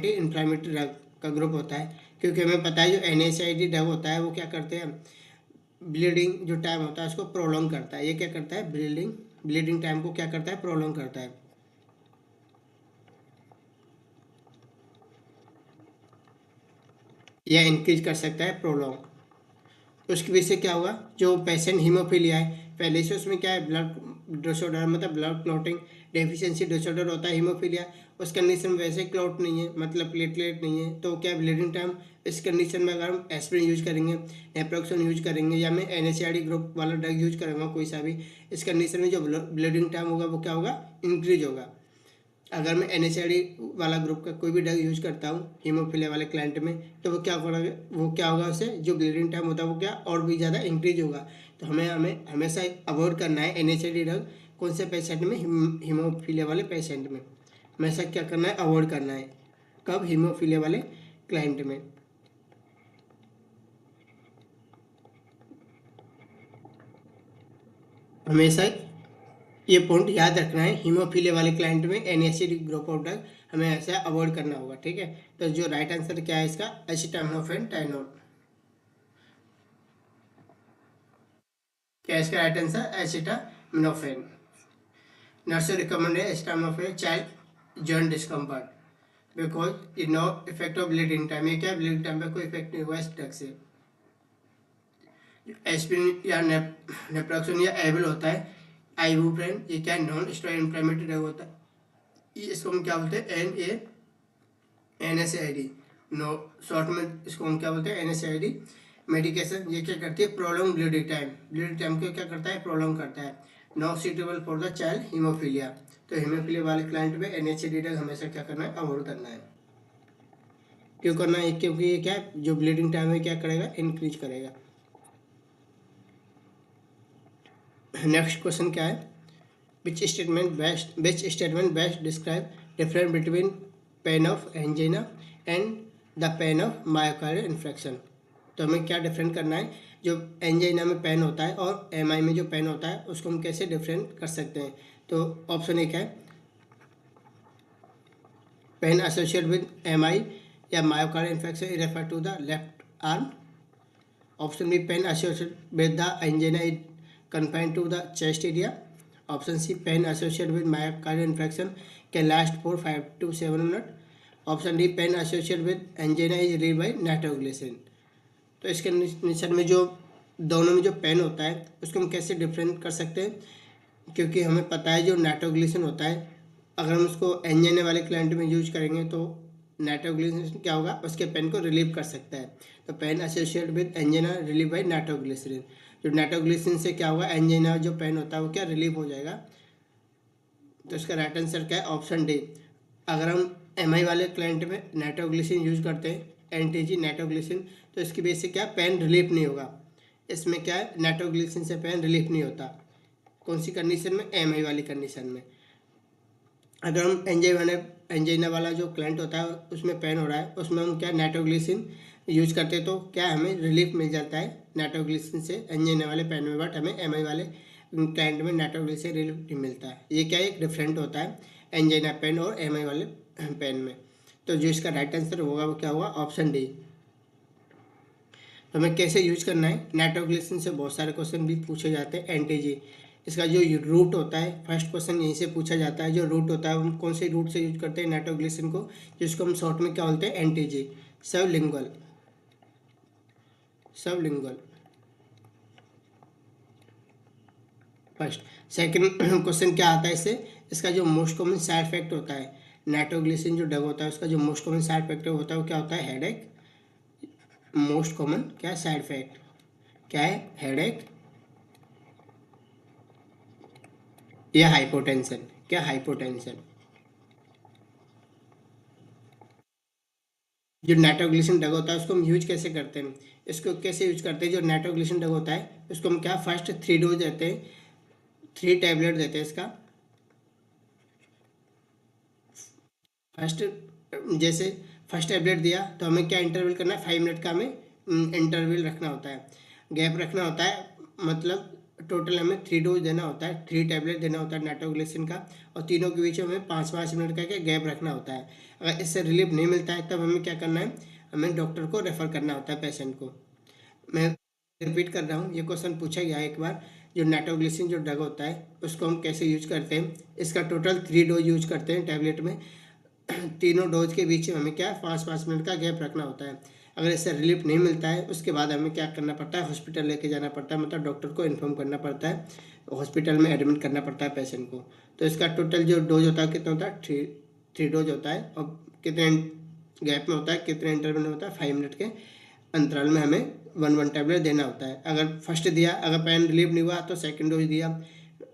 inflammatory drug का ग्रुप होता है। क्योंकि हमें पता है जो NSAID ड्रग होता है वो क्या करते हैं, ब्लीडिंग जो टाइम होता है उसको प्रोलॉन्ग करता है। ये क्या करता है, ब्लीडिंग टाइम को क्या करता है, प्रोलॉन्ग करता है, या इंक्रीज कर सकता है, प्रोलॉन्ग। उसकी वजह से क्या हुआ, जो पेशेंट हीमोफीलिया है पहले से उसमें क्या है, ब्लड डिसऑर्डर, मतलब ब्लड क्लॉटिंग डेफिशिएंसी डिसऑर्डर होता है हीमोफीलिया। उस कंडीशन में वैसे क्लॉट नहीं है, मतलब प्लेटलेट नहीं है, तो क्या ब्लीडिंग टाइम, इस कंडीशन में अगर हम एस्पिरिन यूज करेंगे, नेप्रोक्सोन यूज करेंगे, या मैं NSAID ग्रुप वाला ड्रग यूज करूँगा कोई सा भी, इस कंडीशन में जो ब्लीडिंग टाइम होगा वो क्या होगा, इंक्रीज होगा। अगर मैं NSAID वाला ग्रुप का कोई भी ड्रग यूज करता हूँ हीमोफीलिया वाले क्लाइंट में, तो वो क्या होगा, वो क्या होगा, उससे जो ब्लीडिंग टाइम होता है वो क्या और भी ज़्यादा इंक्रीज होगा। तो हमें हमें हमेशा अवॉइड करना है NSAID ड्रग कौन से पेशेंट में, हीमोफीलिया वाले पेशेंट में हमेशा क्या करना है, अवॉइड करना है। कब, हीमोफीलिया वाले क्लाइंट में। हमेशा ये पॉइंट याद रखना है, हीमोफीलिया वाले क्लाइंट में NSAID ग्रुप ऑफ ड्रग हमें ऐसा अवॉइड करना होगा, ठीक है। तो जो राइट आंसर क्या है इसका, एसिटामिनोफेन टाइनोल। क्या है इसका right answer, acetaminophen. Nurse recommend acetaminophen child joint discomfort because it no effect of bleeding time. ये क्या, ब्लीडिंग टाइम पे कोई इफेक्ट नहीं हुआ इस ड्रग से। एस्पिरिन या नेप्रोक्सोन या एविल होता है, आइबुप्रोफेन ये क्या, नॉन स्टेरॉइड इन्फ्लेमेटरी ड्रग होता है। इसको हम क्या बोलते हैं, NSAID, नो शॉर्ट में इसको हम क्या बोलते हैं, NSAID मेडिकेशन। ये क्या करती है, प्रोलॉन्ग ब्लीडिंग टाइम को क्या करता है, प्रोलॉन्ग करता है। Not suitable for the child haemophilia. तो हीमोफीलिया वाले क्लाइंट में NSAID ड्रग हमेशा क्या करना है, अवॉइड करना है। क्यों करना है, क्योंकि ये क्या जो ब्लीडिंग टाइम है क्या करेगा, इंक्रीज करेगा। नेक्स्ट क्वेश्चन क्या है, which statement best describe difference between pain of angina and the pain of myocardial infarction। तो हमें क्या डिफरेंट करना है, जो एंजाइना में पेन होता है और MI में जो पेन होता है उसको हम कैसे डिफरेंट कर सकते हैं। तो ऑप्शन एक है पेन एसोसिएटेड विद MI या myocardial infection refer to the left arm. Option B pain associated with the angina is confined to the chest area. Option C pain associated with myocardial infarction can last for 5 to 7 minutes. Option D pain associated with angina is relieved by nitroglycerin। तो इसके condition में जो दोनों में जो pain होता है उसको हम कैसे डिफरेंट कर सकते हैं, क्योंकि हमें पता है जो नाइट्रोग्लिसरीन होता है अगर हम उसको एंजाइना वाले क्लाइंट में यूज करेंगे तो नाइट्रोग्लिसरीन क्या होगा, उसके पेन को रिलीव कर सकता है। तो pain associate with angina relieve by nitroglycerin. जो नाइट्रोग्लिसरीन से क्या होगा, एंजाइना जो पेन होता है वो क्या रिलीव हो जाएगा। तो इसका राइट आंसर क्या है, ऑप्शन डी। अगर हम एमआई वाले क्लाइंट में नाइट्रोग्लिसरीन यूज करते हैं, एनटीजी नाइट्रोग्लिसरीन, तो इसकी वजह से क्या पेन रिलीफ नहीं होगा। इसमें क्या है, नाइट्रोग्लिसरीन से पेन रिलीफ नहीं होता। कौन सी कंडीशन में, एमआई वाली कंडीशन में। अगर हम एंजाइना वाला जो क्लाइंट होता है उसमें पेन हो रहा है, उसमें हम क्या नाइट्रोग्लिसरीन यूज करते हैं तो क्या हमें रिलीफ मिल जाता है नाइट्रोग्लिसरीन से एंजाइना वाले पेन में। बट हमें एमआई वाले क्लाइंट में नाइट्रोग्लिसरीन रिलीफ नहीं मिलता है। ये क्या एक डिफरेंट होता है एंजाइना पेन और एमआई वाले पेन में। तो जो इसका राइट आंसर होगा वो क्या होगा, ऑप्शन डी। तो हमें कैसे यूज करना है, नाइट्रोग्लिसरीन से बहुत सारे क्वेश्चन भी पूछे जाते हैं। एनटीजी, इसका जो रूट होता है, फर्स्ट क्वेश्चन यहीं से पूछा जाता है। जो रूट होता है हम कौन से रूट से यूज करते हैं नाइट्रोग्लिसरीन को, जिसको हम शॉर्ट में क्या बोलते हैं, NTG, sublingual. Sublingual first. Second question क्या आता है इससे, इसका जो मोस्ट कॉमन साइड इफेक्ट होता है नाइट्रोग्लिसरीन जो ड्रग होता है उसका जो मोस्ट कॉमन साइड इफेक्ट होता है वो क्या होता है, हेडेक। मोस्ट कॉमन क्या साइड इफेक्ट क्या है, हेडेक या हाइपोटेंशन। क्या, हाइपोटेंशन। जो नाइट्रोग्लिसरीन ड्रग होता है उसको हम यूज कैसे करते हैं, इसको कैसे यूज करते हैं, जो नाइट्रोग्लिसरीन ड्रग होता है उसको हम क्या फर्स्ट 3 डोज देते हैं, 3 टैबलेट देते हैं इसका। फर्स्ट जैसे फर्स्ट टैबलेट दिया तो हमें क्या इंटरवल करना है, 5 मिनट का हमें इंटरवल रखना होता है, गैप रखना होता है। मतलब टोटल हमें 3 डोज देना होता है, 3 टैबलेट देना होता है नाइट्रोग्लिसरीन का, और तीनों के बीच में हमें 5-5 मिनट का गैप रखना होता है। अगर इससे रिलीफ नहीं मिलता है तब हमें क्या करना है, हमें डॉक्टर को रेफर करना होता है पेशेंट को। मैं रिपीट कर रहा हूँ, ये क्वेश्चन पूछा गया है एक बार। जो नाइट्रोग्लिसरीन जो ड्रग होता है उसको हम कैसे यूज करते हैं, इसका टोटल 3 डोज यूज करते हैं टैबलेट में। तीनों डोज के बीच में हमें क्या 5-5 मिनट का गैप रखना होता है। अगर इससे रिलीफ नहीं मिलता है उसके बाद हमें क्या करना पड़ता है, हॉस्पिटल लेके जाना पड़ता है, मतलब डॉक्टर को इन्फॉर्म करना पड़ता है, हॉस्पिटल में एडमिट करना पड़ता है पेशेंट को। तो इसका टोटल जो डोज होता है कितना होता है, 3 डोज होता है। और कितने गैप में होता है, कितने इंटरवल में होता है, 5 मिनट के अंतराल में हमें 1-1 टैबलेट देना होता है। अगर फर्स्ट दिया, अगर पेन रिलीफ नहीं हुआ तो सेकंड डोज दिया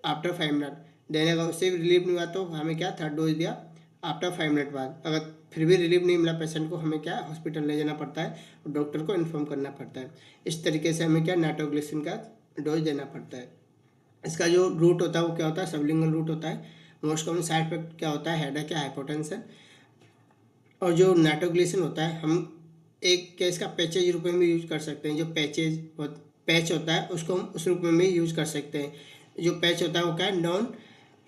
आफ्टर 5 मिनट, देने का उससे भी रिलीफ नहीं हुआ तो हमें क्या थर्ड डोज दिया आफ्टर 5 मिनट बाद। अगर फिर भी रिलीफ नहीं मिला पेशेंट को, हमें क्या हॉस्पिटल ले जाना पड़ता है और डॉक्टर को इन्फॉर्म करना पड़ता है। इस तरीके से हमें क्या नाइट्रोग्लिसरीन का डोज देना पड़ता है। इसका जो रूट होता है वो क्या होता है, सबलिंगुअल रूट होता है। मोस्ट कॉमन साइड इफेक्ट क्या होता है, हेडेक या हाइपोटेंशन। और जो नाइट्रोग्लिसरीन होता है हम एक क्या इसका पैचेज रूप में भी यूज कर सकते हैं। जो पैच होता है उसको हम उस रूप में भी यूज कर सकते हैं। जो पैच होता है वो क्या है, नॉन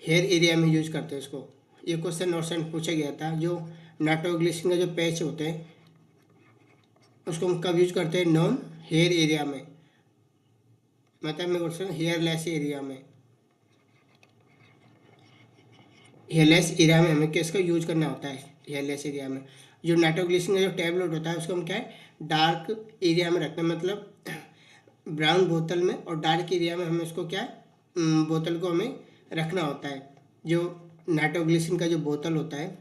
हेयर एरिया में यूज करते हैं उसको। ये क्वेश्चन नोट्स में पूछा गया था। जो नाइट्रोग्लिसरीन का जो पैच होते हैं उसको हम कब यूज करते हैं, नॉन हेयर एरिया में, मतलब मैं क्वेश्चन हेयरलेस एरिया में। हेयरलेस एरिया में हमें किसका यूज करना होता है, हेयरलेस एरिया में। जो नाइट्रोग्लिसरीन का जो टैबलेट होता है उसको हम क्या है डार्क एरिया में रखते हैं, मतलब ब्राउन बोतल में, और डार्क एरिया में हमें उसको क्या बोतल को हमें रखना होता है। जो नाइट्रोग्लिसरीन का जो बोतल होता है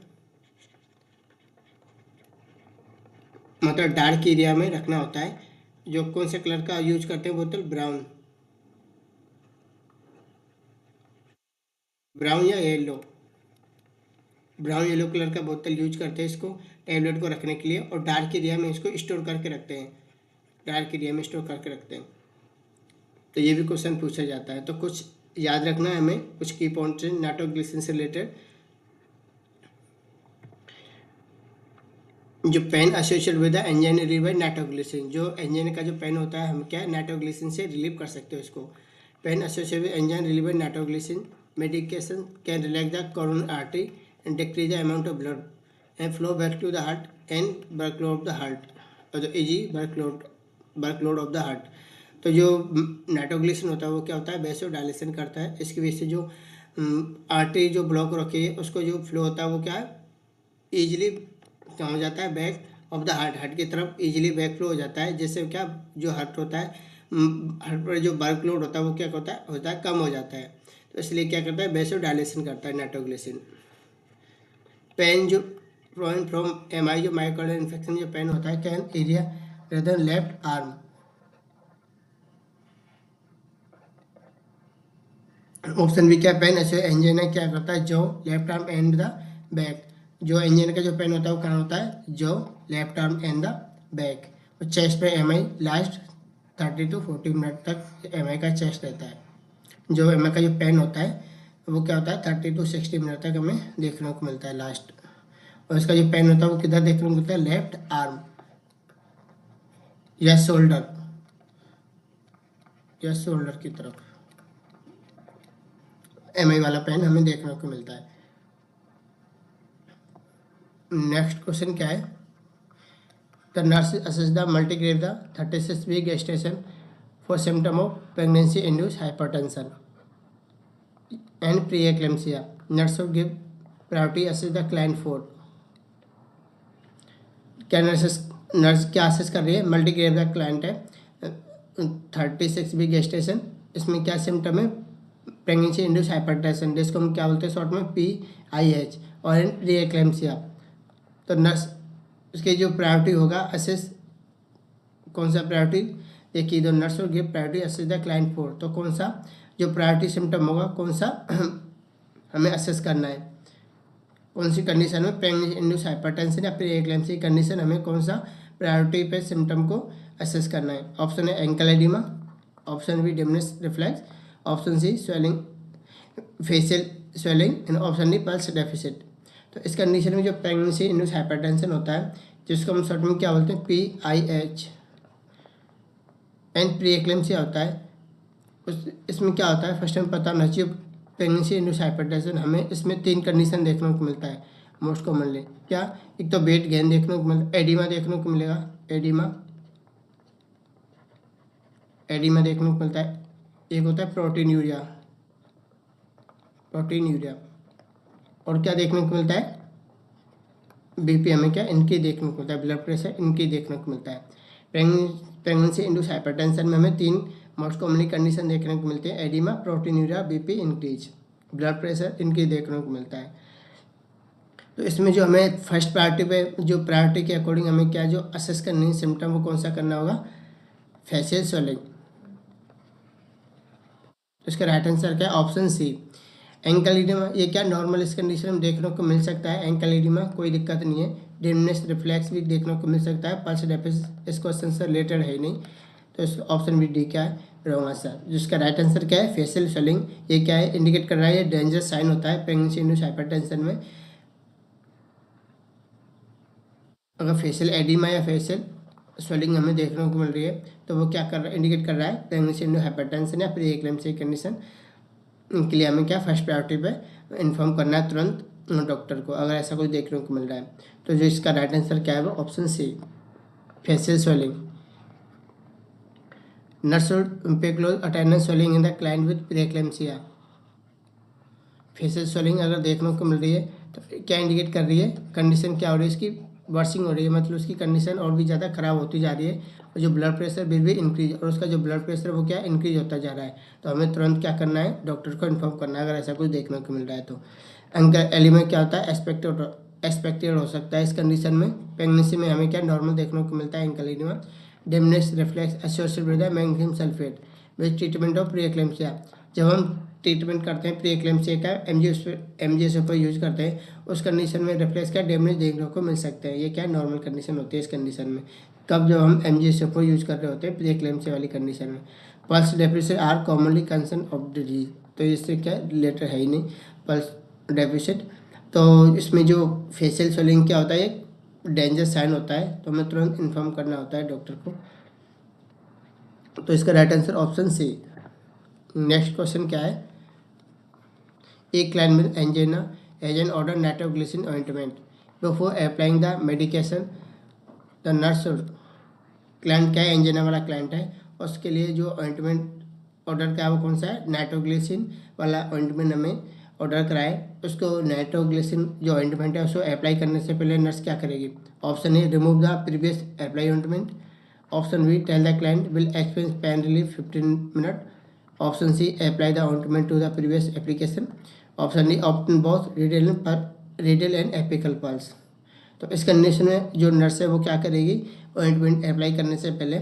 मतलब डार्क एरिया में रखना होता है। जो कौन से कलर का यूज करते हैं बोतल, ब्राउन, ब्राउन या येलो, ब्राउन येलो कलर का बोतल यूज करते हैं इसको टैबलेट को रखने के लिए, और डार्क एरिया में इसको स्टोर करके रखते हैं, डार्क एरिया में स्टोर करके रखते हैं। तो ये भी क्वेश्चन पूछा जाता है। तो कुछ याद रखना है हमें, कुछ की पॉइंट्स नाइट्रोग्लिसरीन से रिलेटेड। जो pain associated with the angina relieve by nitroglycerin, जो एंजाइन का जो पेन होता है हम क्या है नाइट्रोग्लिसरीन से रिलीव कर सकते हो इसको। Pain associated with angina relieve by nitroglycerin medication can relax the coronary artery and decrease the amount of blood and flow back to the heart and workload of the heart, और जो easy workload of the heart. तो जो nitroglycerine होता है वो क्या होता है, वैसोडाइलेशन करता है। इसकी वजह से जो आर्टरी जो ब्लॉक रखी है उसको जो फ्लो होता है वो क्या है ईजिली क्या हो जाता है, back of the heart, heart की तरफ इजीली बैक फ्लो हो जाता है। जिससे क्या जो हार्ट होता है हार्ट पर जो वर्कलोड होता है वो क्या होता है कम हो जाता है। तो इसलिए क्या करता है, वैसोडाइलेशन करता है नाइट्रोग्लिसरीन। पेन जो फ्रॉम MI जो मायोकार्डियल इन्फेक्शन जो पेन होता है can area rather left arm. Option B क्या पेन ऐसे एंजाइना क्या करता है, जो left arm and the back. जो एंजाइना का जो पेन होता है वो कहाँ होता है, जो left arm and the back. और चेस्ट पे MI लास्ट 30 to 40 मिनट तक MI का चेस्ट रहता है। जो MI का जो पेन होता है वो क्या होता है 30 to 60 मिनट तक हमें देखने को मिलता है लास्ट। और इसका जो पेन होता है वो किधर देखने को मिलता है, लेफ्ट आर्म या शोल्डर की तरफ MI वाला पेन हमें देखने को मिलता है। नेक्स्ट क्वेश्चन क्या है, the nurse assess the multigravida the 36 week gestation for symptom of pregnancy induced hypertension and preeclampsia. Nurse should give priority assess the client for। क्या नर्स क्या असेस कर रही है, मल्टीग्रेव द क्लाइंट है, 36 वीक gestation, इसमें क्या सिम्टम है, pregnancy induce hypertension जिसको हम क्या बोलते हैं शॉर्ट में PIH, और प्रीएक्लेम्सिया। तो नर्स उसकी जो प्रायोरिटी होगा असेस, कौन सा प्रायोरिटी, देखिए the nurse will give priority assess the client for. तो कौन सा जो प्रायोरिटी सिम्टम होगा, कौन सा हमें असेस करना है, कौन सी कंडीशन में, प्रेगनेंसी इंड्यूस हाइपरटेंशन या प्रीएक्लेम्सिया कंडीशन, हमें कौन सा प्रायोरिटी पे सिम्टम को असेस करना है। ऑप्शन है ankle oedema, option B dimness reflex, option C swelling, facial swelling, and option D pulse deficit. तो इस कंडीशन में जो प्रेगनेंसी इंड्यूस हाइपरटेंशन होता है जिसको हम शॉर्ट में क्या बोलते हैं PIH, एंड प्रीएक्लेम्सिया होता है, उस इसमें क्या होता है फर्स्ट टाइम पता होना चाहिए। प्रेगनेंसी इंड्यूस हाइपरटेंशन हमें इसमें 3 कंडीशन देखने को मिलता है मोस्ट कॉमनली। क्या, एक तो वेट गेन देखने को मिलता है, एडिमा देखने को मिलेगा, एडिमा देखने को मिलता है, एक होता है प्रोटीन यूरिया, और क्या देखने को मिलता है, BP हमें क्या इनकी देखने को मिलता है, ब्लड प्रेशर इनकी देखने को मिलता है। प्रेगनेंसी इंड्यूस हाइपरटेंशन में हमें 3 मोस्ट कॉमनली कंडीशन देखने को मिलती है, oedema, protein urea, BP increase, blood pressure इनकी देखने को मिलता है। तो इसमें जो हमें फर्स्ट प्रायोरिटी पे, जो प्रायोरिटी के अकॉर्डिंग हमें क्या जो असेस करनी है सिम्टम, वो कौन सा करना होगा, फेशियल स्वेलिंग। तो इसका राइट आंसर क्या है, ऑप्शन सी एंकल एडिमा। ये क्या नॉर्मल इस कंडीशन में देखने को मिल सकता है, एंकल एडिमा कोई दिक्कत नहीं है, डिमनेस रिफ्लेक्स भी देखने को मिल सकता है, पल्स डेफिसिट इस क्वेश्चन से रिलेटेड है ही नहीं। तो इस ऑप्शन भी डी क्या है, रॉन्ग आंसर। जिसका राइट आंसर क्या है, फेशियल स्वेलिंग। ये क्या है, इंडिकेट कर रहा है, ये डेंजर साइन होता है प्रेगनेंसी इंड्यूस्ड हाइपरटेंशन में। अगर फेशियल एडिमा या फेशियल स्वेलिंग हमें देखने को मिल रही है तो वो क्या कर रहा है, इंडिकेट कर रहा है प्रेगनेंसी इंड्यूस्ड हाइपरटेंशन या प्री एक्लेम्सिया कंडीशन। इनके लिए हमें क्या फर्स्ट प्रायोरिटी पे इन्फॉर्म करना है तुरंत डॉक्टर को, अगर ऐसा कुछ देखने को मिल रहा है। तो जो इसका राइट आंसर क्या है वो option C facial swelling. Nurse should pay close attention swelling in the client with preeclampsia. Facial swelling अगर देखने को मिल रही है तो क्या इंडिकेट कर रही है, कंडीशन क्या हो रही है, इसकी वर्सिंग हो रही है, मतलब उसकी कंडीशन और भी ज़्यादा खराब होती जा रही है, और जो ब्लड प्रेशर विल भी इंक्रीज, और उसका जो ब्लड प्रेशर वो क्या इंक्रीज होता जा रहा है। तो हमें तुरंत क्या करना है, डॉक्टर को इन्फॉर्म करना है अगर ऐसा कुछ देखने को मिल रहा है। तो अंकल एलिमेंट क्या होता है, एक्सपेक्टेड हो सकता है इस कंडीशन में। प्रेगनेंसी में हमें क्या नॉर्मल देखने को मिलता है ankle oedema. Dimness reflex associated with magnesium sulphate with treatment of pre-eclampsia. जब हम ट्रीटमेंट करते हैं प्री-एक्लेम्सिया का, MGS पर यूज करते हैं, उस कंडीशन में रिफ्लेक्स का डैमेज देखने को मिल सकते हैं। ये क्या नॉर्मल कंडीशन होती है इस कंडीशन में, कब जब हम MGS पर यूज कर रहे होते हैं प्री-एक्लेम्सिया वाली कंडीशन में। Pulse deficit are commonly concern of disease, तो इससे क्या रिलेटेड है ही नहीं पल्स डेफिसिट। तो इसमें जो फेशियल स्वेलिंग क्या होता है, एक डेंजर साइन होता है, तो हमें तुरंत इन्फॉर्म करना होता है डॉक्टर को। तो इसका right answer option C. Next question क्या है, एक क्लाइंट में angina has an order nitroglycerin ointment before applying the medication, the nurse. Client क्या है, एंजाइना वाला क्लाइंट है, उसके लिए जो ऑइंटमेंट ऑर्डर क्या है वो कौन सा है, नाइट्रोग्लिसरीन वाला ऑइंटमेंट हमें ऑर्डर कराए। उसको नाइट्रोग्लिसरीन जो ऑइंटमेंट है उसको अप्लाई करने से पहले नर्स क्या करेगी, option A remove the previous apply ointment, option B tell the client will experience pain relief 15 minute, option C apply the ointment to the previous application, option D option both radial and apical pulse. तो इस condition में जो nurse है वो क्या करेगी, ointment apply करने से पहले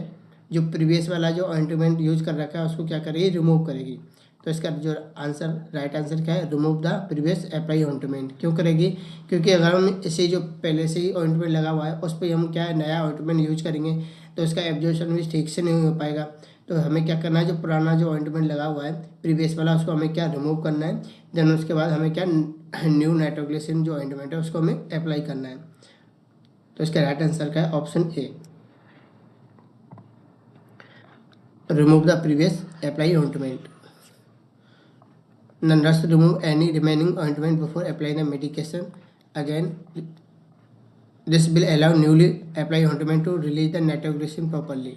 जो प्रीवियस वाला जो ऑइंटमेंट यूज कर रखा है उसको क्या करेगी, रिमूव करेगी। तो इसका जो आंसर, राइट आंसर क्या है, remove the previous apply ointment. क्यों करेगी, क्योंकि अगर हम इसे जो पहले से ही ऑइंटमेंट लगा हुआ है उस पर हम क्या है नया ऑइंटमेंट यूज करेंगे तो उसका एब्जॉर्प्शन भी ठीक से नहीं हो पाएगा। तो हमें क्या करना है, जो पुराना जो ऑइंटमेंट लगा हुआ है प्रीवियस वाला उसको हमें क्या रिमूव करना है। देन उसके बाद हमें क्या न्यू नाइट्रोग्लिसरीन जो ऑइंटमेंट है उसको हमें अप्लाई करना है। तो इसका राइट आंसर क्या है, option A, remove the previous apply ointment. The nurse remove any remaining ointment before applying the medication. Again, this will allow newly applied ointment to release the nitroglycerin properly.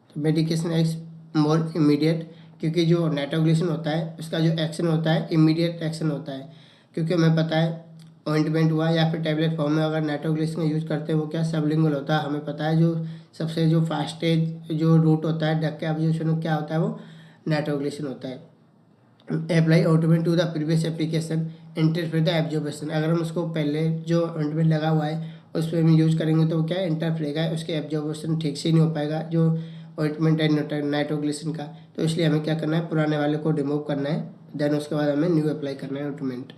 तो medication x मोर immediate, क्योंकि जो nitroglycerine होता है उसका जो action होता है immediate action होता है। क्योंकि हमें पता है ऑइंटमेंट हुआ या फिर टैबलेट फॉर्म में अगर नाइट्रोग्लिसरीन यूज़ करते हैं वो क्या सबलिंगुअल होता है। हमें पता है जो सबसे जो फास्टेज जो रूट होता है ड्रग के एब्जॉर्प्शन क्या होता है वो नाइट्रोग्लिसरीन होता है। Apply ointment to the previous application interfere the absorption. अगर हम उसको पहले जो ऑइंटमेंट लगा हुआ है उस पर हम यूज़ करेंगे तो वो क्या इंटरफेयर है, उसके एब्जॉर्प्शन ठीक से नहीं हो पाएगा जो ऑइंटमेंट है नाइट्रोग्लिसरीन का। तो इसलिए हमें क्या करना है, पुराने वाले को रिमूव करना है, देन उसके बाद हमें न्यू अप्लाई करना है ऑइंटमेंट।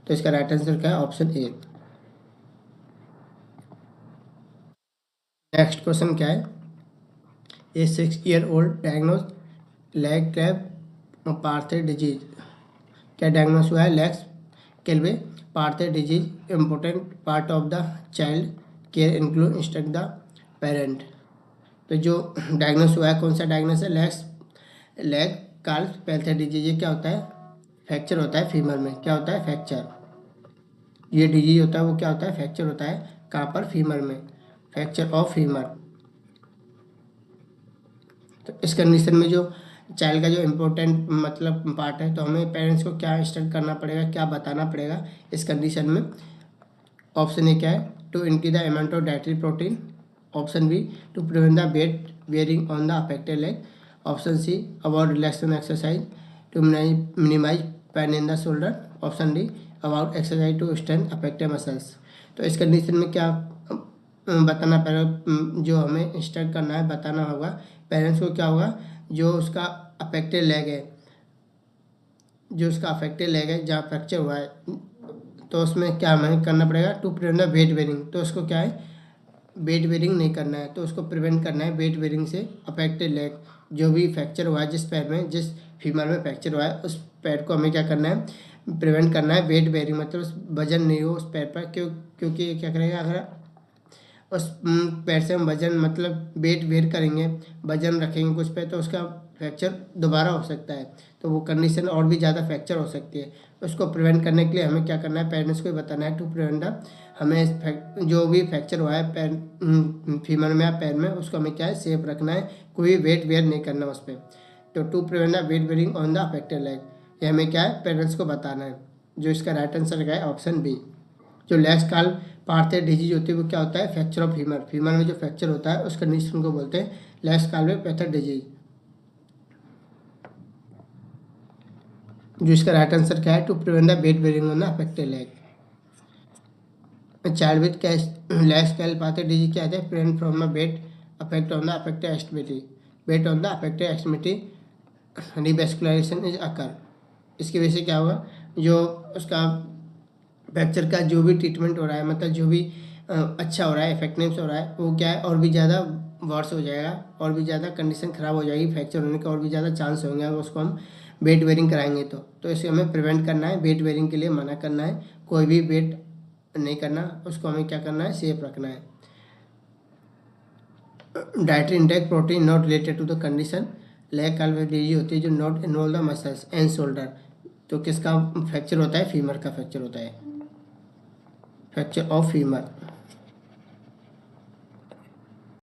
तो इसका राइट आंसर क्या है, ऑप्शन ए। नेक्स्ट क्वेश्चन क्या है, a 6 year old diagnose Legg Calve Perthes disease. क्या डायग्नोस हुआ है, Legg's Calve Perthes disease. Important part of the child care include instruct the parent. तो जो डायग्नोस हुआ है कौन सा डायग्नोस है, लेग कार्ल पैल्थे डिजीज। ये क्या होता है, फ्रैक्चर होता है फीमर में। क्या होता है, फ्रैक्चर। ये डिजीज होता है वो क्या होता है, फ्रैक्चर होता है। कहाँ पर, फीमर में, फ्रैक्चर ऑफ फीमर। तो इस कंडीशन में जो चाइल्ड का जो इम्पोर्टेंट मतलब पार्ट है तो हमें पेरेंट्स को क्या इंस्ट्रक्ट करना पड़ेगा, क्या बताना पड़ेगा इस कंडीशन में। ऑप्शन ए क्या है, to increase the amount of dietary protein. Option B, to prevent the weight bearing on the affected leg. Option C, about relaxation exercise to minimize pain in the shoulder. Option D, about exercise to strength affected muscles. तो इस condition में क्या बताना पड़ेगा, जो हमें instruct करना है, बताना होगा पेरेंट्स को क्या होगा, जो उसका अफेक्टेड लेग है, जो उसका अफेक्टेड लेग है जहाँ फ्रैक्चर हुआ है तो उसमें क्या हमें करना पड़ेगा, to prevent the weight bearing. तो उसको क्या है, वेट वेयरिंग नहीं करना है, तो उसको प्रिवेंट करना है वेट वेयरिंग से। अफेक्टेड लेग जो भी फ्रैक्चर हुआ है, जिस पैर में, जिस फीमर में फ्रैक्चर हुआ है उस पैर को हमें क्या करना है, प्रिवेंट करना है वेट वेयरिंग, मतलब उस वजन नहीं हो उस पैर पर। क्योंकि क्या करेगा, अगर उस पैर से हम वजन मतलब वेट वेयर करेंगे, वजन रखेंगे कुछ पे, तो उसका फ्रैक्चर दोबारा हो सकता है। तो वो कंडीशन और भी ज़्यादा फ्रैक्चर हो सकती है। उसको प्रिवेंट करने के लिए हमें क्या करना है, पेरेंट्स को बताना है टू प्रिवेंट द, हमें जो भी फ्रैक्चर हुआ है पैर फीमर में या पैर में, उसको हमें क्या है, सेफ रखना है, कोई वेट वेयर नहीं करना उस पर। तो to prevent the weight bearing on the affected leg, ये हमें क्या है, पेरेंट्स को बताना है। जो इसका राइट आंसर क्या है, ऑप्शन बी। जो लेग्स काल पार्थे डिजीज होती है वो क्या होता है, फ्रैक्चर ऑफ फीमर। फीमर में जो फ्रैक्चर होता है उस कंडीशन को बोलते हैं लेग्स काल पैथर डिजीज। जो इसका राइट आंसर क्या है, to prevent the weight bearing on the affected leg. Child with Legg's Calve Perthes disease क्या है, prevent from the weight affect on the affected extremity, weight on the affected extremity revascularization is occur. इसकी वजह से क्या होगा, जो उसका fracture का जो भी ट्रीटमेंट हो रहा है, मतलब जो भी अच्छा हो रहा है, इफेक्टिवनेस हो रहा है, वो क्या है और भी ज़्यादा वर्स हो जाएगा, और भी ज़्यादा कंडीशन ख़राब हो जाएगी, फ्रैक्चर होने के और भी ज़्यादा चांस होंगे अगर उसको हम वेट वेयरिंग कराएंगे तो इसे हमें प्रिवेंट करना है, वेट वेयरिंग के लिए मना करना है, कोई भी वेट नहीं करना, उसको हमें क्या करना है, सेफ रखना है। Dietary intake protein not related to the condition, Legg Calve disease होती है जो not involve the muscles and shoulder. तो किसका फ्रैक्चर होता है, फीमर का फ्रैक्चर होता है, फ्रैक्चर ऑफ फीमर।